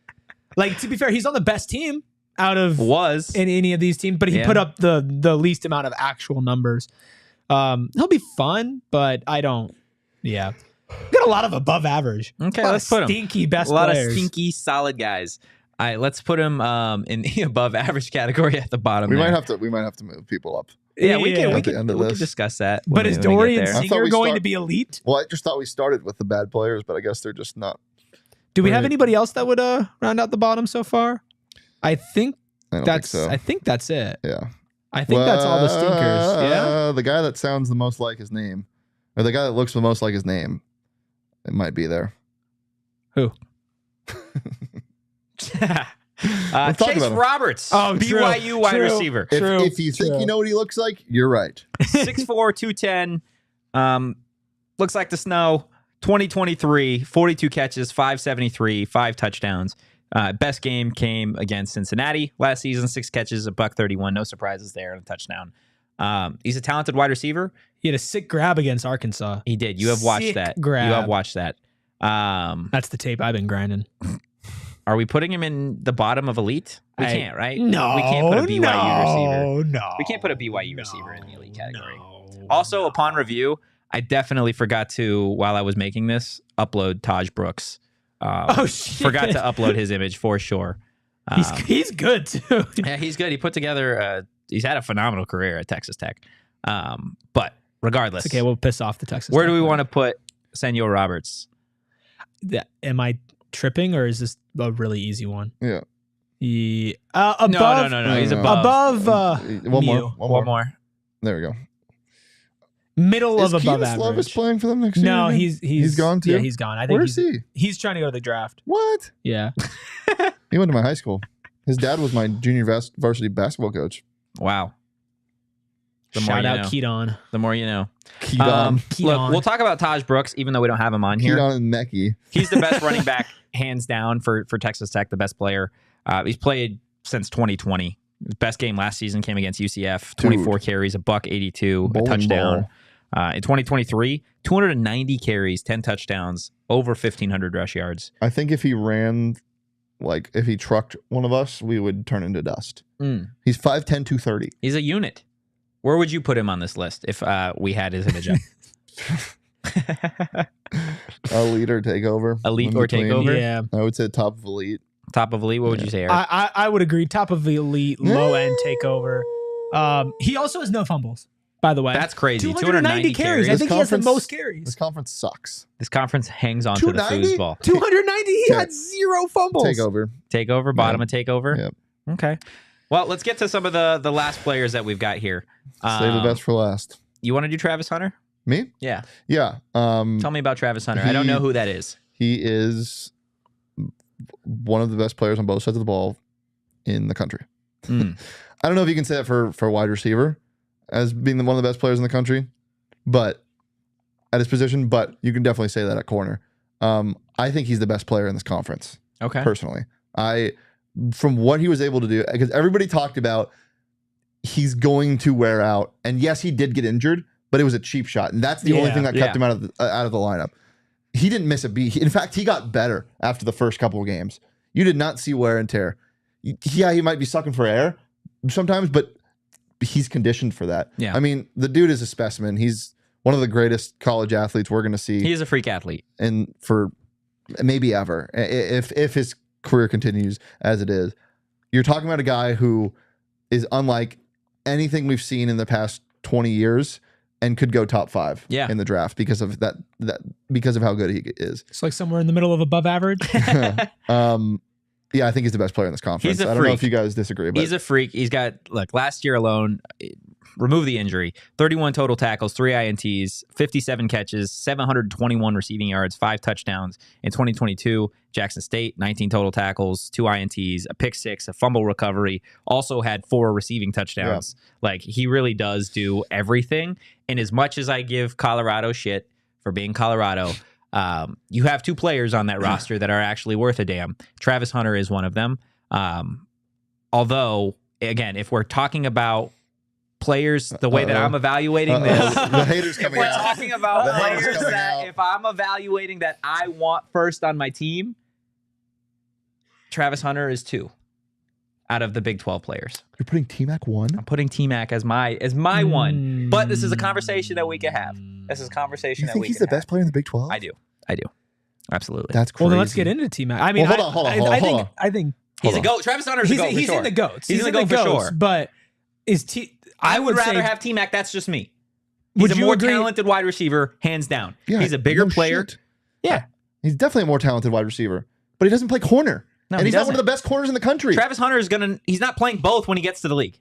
Like, to be fair, he's on the best team out of in any of these teams, but he put up the least amount of actual numbers. He'll be fun, but I don't. Yeah. Got a lot of above average. Okay, let's put him. Stinky best players. A lot players. of stinky, solid guys. All right, let's put him in the above average category at the bottom. We might have to move people up. Yeah, we can discuss that. But is Dorian Singer going to be elite? Well, I just thought we started with the bad players, but I guess they're just not. Do we have anybody else that would round out the bottom so far? I think that's it. Yeah. I think that's all the stinkers. Yeah. The guy that sounds the most like his name, or the guy that looks the most like his name, it might be there. Who? Chase Roberts. BYU wide receiver. If you think you know what he looks like, you're right. 6'4", 210. Looks like the snow. 2023, 42 catches, 573, 5 touchdowns. Best game came against Cincinnati last season, 6 catches, $131. No surprises there, and a touchdown. He's a talented wide receiver. He had a sick grab against Arkansas. He did. You have watched that. Grab. You have watched that. That's the tape I've been grinding. Are we putting him in the bottom of elite? We can't, right? No. We can't put a BYU receiver. No. We can't put a BYU receiver in the elite category. Also, upon review, I definitely forgot to, while I was making this, upload Taj Brooks. Shit. Forgot to upload his image for sure. He's good too. Yeah, he's good. He put together, he's had a phenomenal career at Texas Tech. But regardless. It's okay, we'll piss off the Texas Where Tech do we want to put Senor Roberts? Am I tripping or is this a really easy one? Yeah. Above, no. He's above. One more. There we go. Middle of above average. Love is playing for them next year? No, he's gone too. Yeah, he's gone. I think Where's he? He's trying to go to the draft. What? Yeah. He went to my high school. His dad was my junior varsity basketball coach. Wow. Shout out Keaton. The more you know. Keaton. Look, we'll talk about Taj Brooks, even though we don't have him on here. Keaton and Mekhi. He's the best running back, hands down, for Texas Tech, the best player. He's played since 2020. His best game last season came against UCF. 24 carries, $182, a touchdown. In 2023, 290 carries, 10 touchdowns, over 1,500 rush yards. I think if he ran, like if he trucked one of us, we would turn into dust. He's 5'10", 230. He's a unit. Where would you put him on this list if we had his image up? Elite or takeover. Elite or takeover? Yeah. I would say top of elite. Top of elite? What would you say, Eric? I would agree. Top of the elite, low end takeover. He also has no fumbles, by the way. That's crazy. 290 carries. I think he has the most carries. This conference sucks. This conference hangs on to the foosball. 290? He had 0 fumbles. Takeover. Bottom of takeover? Yep. Okay. Well, let's get to some of the last players that we've got here. Save the best for last. You want to do Travis Hunter? Me? Yeah. Yeah. Tell me about Travis Hunter. I don't know who that is. He is one of the best players on both sides of the ball in the country. I don't know if you can say that for wide receiver as being one of the best players in the country, but at his position, but you can definitely say that at corner. I think he's the best player in this conference. Okay. Personally. from what he was able to do, because everybody talked about he's going to wear out, and yes, he did get injured, but it was a cheap shot, and that's the only thing that kept him out of the lineup. He didn't miss a beat. In fact, he got better after the first couple of games. You did not see wear and tear. Yeah, he might be sucking for air sometimes, but he's conditioned for that. Yeah. I mean, the dude is a specimen. He's one of the greatest college athletes we're going to see. He is a freak athlete. And for maybe ever, if his career continues as it is. You're talking about a guy who is unlike anything we've seen in the past 20 years and could go top 5 in the draft because of that because of how good he is. It's like somewhere in the middle of above average. Yeah, I think he's the best player in this conference. I don't know if you guys disagree, but he's a freak. He's got, look, last year alone, remove the injury, 31 total tackles, 3 INTs, 57 catches, 721 receiving yards, 5 touchdowns. In 2022, Jackson State, 19 total tackles, 2 INTs, a pick 6, a fumble recovery, also had 4 receiving touchdowns. Like, he really does do everything. And as much as I give Colorado shit for being Colorado, you have 2 players on that roster that are actually worth a damn. Travis Hunter is one of them. Although, again, if we're talking about players, the way that I'm evaluating this, the haters coming we're out. talking about players that if I'm evaluating that I want first on my team, Travis Hunter is 2 out of the Big 12 players. You're putting T-Mac 1? I'm putting T-Mac as my one. But this is a conversation that we can have. This is a conversation you think he's the best player in the Big 12? I do. Absolutely. That's crazy. Well, then let's get into T-Mac. I mean, hold on. I think he's a GOAT. Travis Hunter's a GOAT for he's sure. in the GOATs. He's in the GOAT for sure. But I would rather have T-Mac. That's just me. He's Would a you more agree? talented wide receiver, hands down. Yeah, he's a bigger no player. shit. Yeah. He's definitely a more talented wide receiver, but he doesn't play corner. No, and he he's not doesn't. one of the best corners in the country. Travis Hunter he's not playing both when he gets to the league.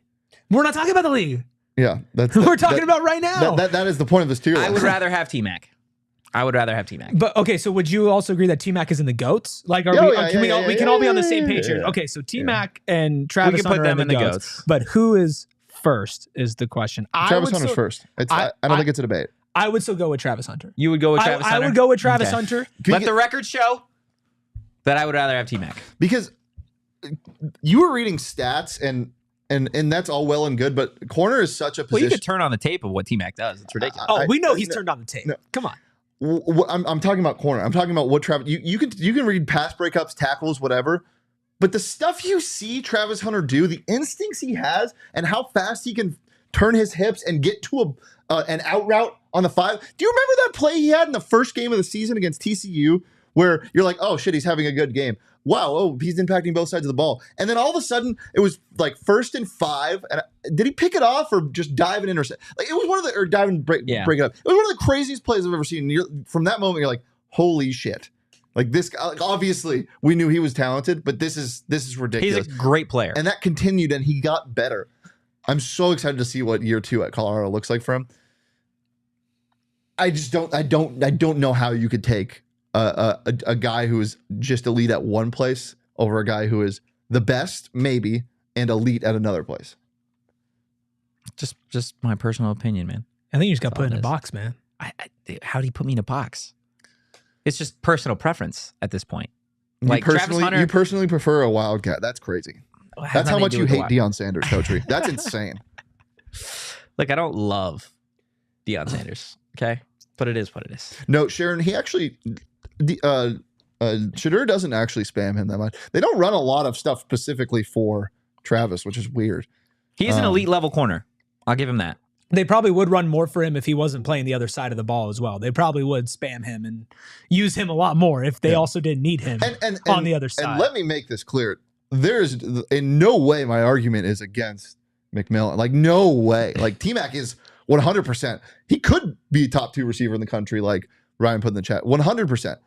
We're not talking about the league. Yeah. We're talking about right now. That is the point of this tier list. I would rather have T-Mac. But okay, so would you also agree that T-Mac is in the GOATs? Like, we can all be on the same page here. Okay, so T-Mac and Travis Hunter put them are in the GOATs. But who is first is the question. Travis Hunter's first. I don't think it's a debate. I would still go with Travis Hunter. You would go with Travis Hunter? I would go with Travis Hunter. Let the record show that I would rather have T-Mac. Because you were reading stats and that's all well and good, but corner is such a position. Well, you could turn on the tape of what T-Mac does. It's ridiculous. We know he's turned on the tape. No. Come on. I'm talking about corner. I'm talking about what Travis. You can read pass breakups, tackles, whatever, but the stuff you see Travis Hunter do, the instincts he has, and how fast he can turn his hips and get to an out route on the 5. Do you remember that play he had in the first game of the season against TCU, where you're like, oh shit, he's having a good game. Wow, he's impacting both sides of the ball. And then all of a sudden, it was like 1st and 5. And did he pick it off or just dive and intercept? Like, it was one of the, or dive and break it up. It was one of the craziest plays I've ever seen. And from that moment, you're like, holy shit. Like, this guy, like, obviously we knew he was talented, but this is ridiculous. He's a great player. And that continued and he got better. I'm so excited to see what year 2 at Colorado looks like for him. I don't know how you could take a guy who is just elite at one place over a guy who is the best, maybe, and elite at another place. Just my personal opinion, man. I think you just got put in a box, man. How do you put me in a box? It's just personal preference at this point. Like, Travis Hunter, you personally prefer a Wildcat. That's crazy. That's how much you hate Deion Sanders, Totri. That's insane. Like, I don't love Deion Sanders, okay? But it is what it is. No, Sharon, he actually... Shedeur doesn't actually spam him that much. They don't run a lot of stuff specifically for Travis, which is weird. He's an elite level corner. I'll give him that. They probably would run more for him if he wasn't playing the other side of the ball as well. They probably would spam him and use him a lot more if they also didn't need him on the other side. And let me make this clear. There's in no way my argument is against McMillan. Like, no way. Like, T-Mac is 100%. He could be a top 2 receiver in the country, like Ryan put in the chat. 100%.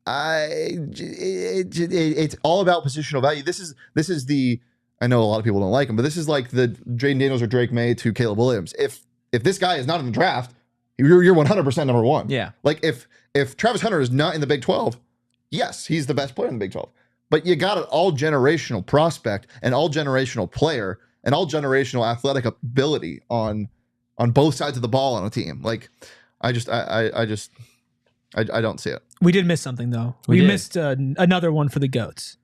It's all about positional value. This is the, I know a lot of people don't like him, but this is like the Jaden Daniels or Drake May to Caleb Williams. If this guy is not in the draft, you're 100% number 1. Yeah. Like, if Travis Hunter is not in the Big 12, yes, he's the best player in the Big 12. But you got an all generational prospect, an all generational player, an all generational athletic ability on both sides of the ball on a team. Like, I don't see it. We did miss something though. We missed another one for the GOATs.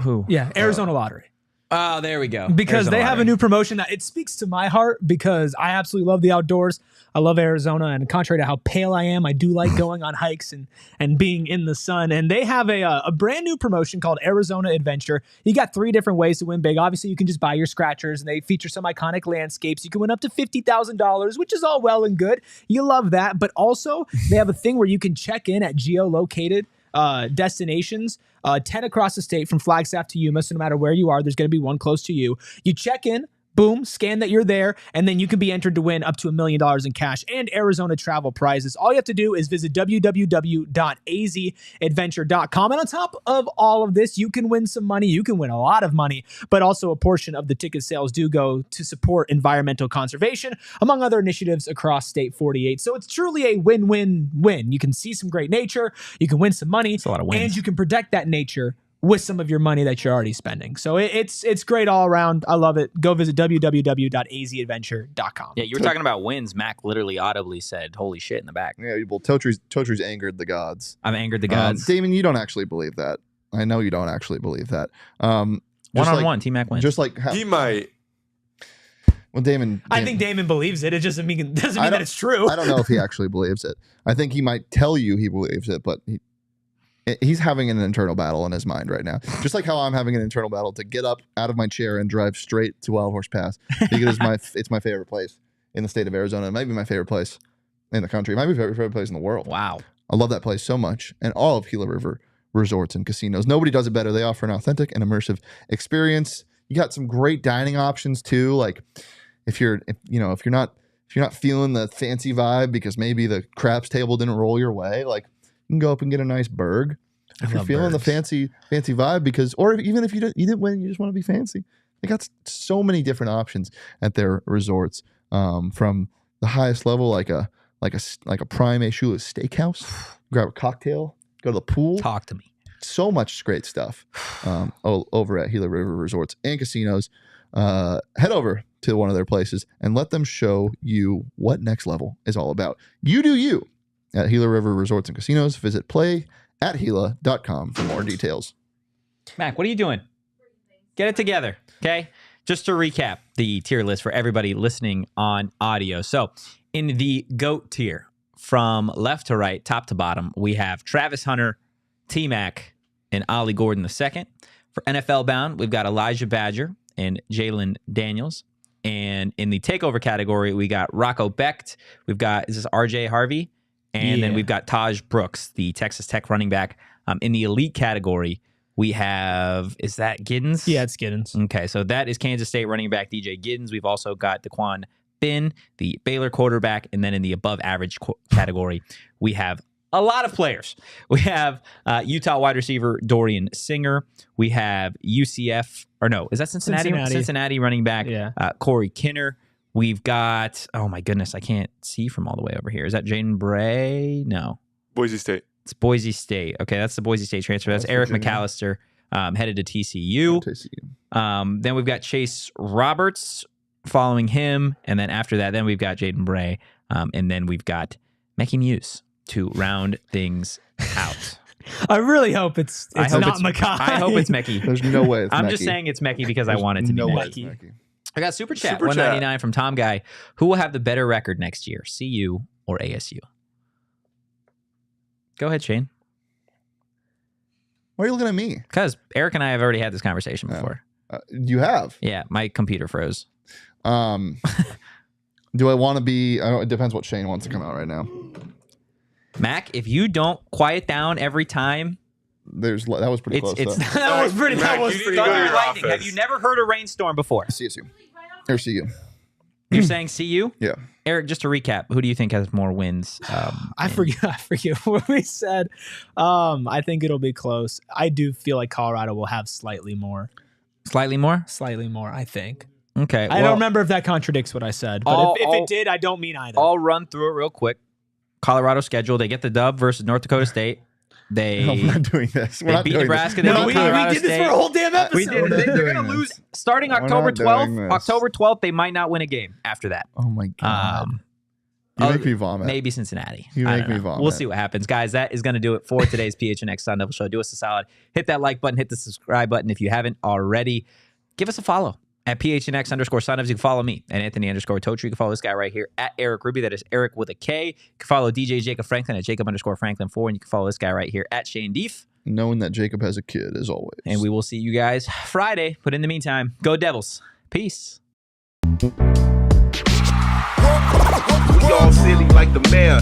Who? Yeah, Arizona Lottery. Oh, there we go. Because Arizona they have Lottery. a new promotion that it speaks to my heart because I absolutely love the outdoors. I love Arizona, and contrary to how pale I am, I do like going on hikes and being in the sun. And they have a brand new promotion called Arizona Adventure. You got 3 different ways to win big. Obviously, you can just buy your scratchers, and they feature some iconic landscapes. You can win up to $50,000, which is all well and good. You love that. But also, they have a thing where you can check in at geolocated destinations, 10 across the state from Flagstaff to Yuma. So no matter where you are, there's going to be one close to you. You check in, boom, scan that you're there, and then you can be entered to win up to $1 million in cash and Arizona travel prizes. All you have to do is visit www.azadventure.com. And on top of all of this, you can win some money. You can win a lot of money, but also a portion of the ticket sales do go to support environmental conservation, among other initiatives across State 48. So it's truly a win-win-win. You can see some great nature, you can win some money, That's a lot of wins. and you can protect that nature with some of your money that you're already spending. So it's great all around. I love it. Go visit www.azadventure.com. Yeah, you were talking about wins. Mac literally audibly said, holy shit, in the back. Yeah, well, Totri's angered the gods. I've angered the gods. Damon, you don't actually believe that. I know you don't actually believe that. One-on-one, T-Mac wins. Just like he might. Well, Damon, I think Damon believes it. It doesn't mean that it's true. I don't know if he actually believes it. I think he might tell you he believes it, but he's having an internal battle in his mind right now. Just like how I'm having an internal battle to get up out of my chair and drive straight to Wild Horse Pass because it's my favorite place in the state of Arizona. It might be my favorite place in the country. It might be my favorite place in the world. Wow. I love that place so much. And all of Gila River resorts and casinos. Nobody does it better. They offer an authentic and immersive experience. You got some great dining options too. Like if you're not feeling the fancy vibe because maybe the craps table didn't roll your way, like you can go up and get a nice burg. If you're feeling the fancy vibe, even if you didn't win, you just want to be fancy. They got so many different options at their resorts, from the highest level, like a prime Shula steakhouse. Grab a cocktail, go to the pool. Talk to me. So much great stuff over at Gila River Resorts and Casinos. Head over to one of their places and let them show you what next level is all about. You do you. At Gila River Resorts and Casinos, visit playatgila.com for more details. Mac, what are you doing? Get it together, okay? Just to recap the tier list for everybody listening on audio. So in the GOAT tier, from left to right, top to bottom, we have Travis Hunter, T-Mac, and Ollie Gordon II. For NFL bound, we've got Elijhah Badgerh and Jalen Daniels. And in the takeover category, we got Rocco Becht. We've got, is this RJ Harvey? And then we've got Taj Brooks, the Texas Tech running back. In the elite category, we have, is that Giddens? Yeah, it's Giddens. Okay, so that is Kansas State running back DJ Giddens. We've also got Daquan Finn, the Baylor quarterback. And then in the above average category, we have a lot of players. We have Utah wide receiver Dorian Singer. We have UCF, or no, is that Cincinnati? Cincinnati running back Corey Kinner. We've got, oh my goodness, I can't see from all the way over here. Is that Jaden Bray? No. Boise State. It's Boise State. Okay, that's the Boise State transfer. That's Eric McAllister, headed to TCU. Then we've got Chase Roberts following him. And then after that, then we've got Jaden Bray. And then we've got Mecky Muse to round things out. I really hope it's not Makai. I hope it's Mecky. There's no way it's I'm Mecky. just saying it's Mecky because I want it to be Mecky. I got Super Chat 199 from Tom Guy. Who will have the better record next year, CU or ASU? Go ahead, Shane. Why are you looking at me? Because Eric and I have already had this conversation before. You have? Yeah, my computer froze. Do I want to be... it depends what Shane wants to come out right now. Mac, if you don't quiet down every time... That was pretty close. That was pretty lightning. Have you never heard a rainstorm before? CSU. Or CU. You're saying CU? Yeah. Eric, just to recap, who do you think has more wins? I forget what we said. I think it'll be close. I do feel like Colorado will have slightly more. Slightly more? Slightly more, I think. Okay. I don't remember if that contradicts what I said, but if it did, I don't mean either. I'll run through it real quick. Colorado schedule, they get the dub versus North Dakota State. I'm not doing this. They beat Nebraska. They beat Colorado we did this for a whole damn episode. They're going to lose starting October 12th. October 12th, they might not win a game after that. Oh my God. You make me vomit. Maybe Cincinnati. You make me vomit. We'll see what happens. Guys, that is going to do it for today's PHNX Sun Devil Show. Do us a solid. Hit that like button. Hit the subscribe button if you haven't already. Give us a follow at PHNX_Sun Devils. You can follow me at Anthony_Totri. You can follow this guy right here at Erik Ruby. That is Erik with a K. You can follow DJ Jacob Franklin at Jacob_Franklin4. And you can follow this guy right here at Shane Dief. Knowing that Jacob has a kid, as always. And we will see you guys Friday. But in the meantime, go Devils. Peace. We all silly like the mayor.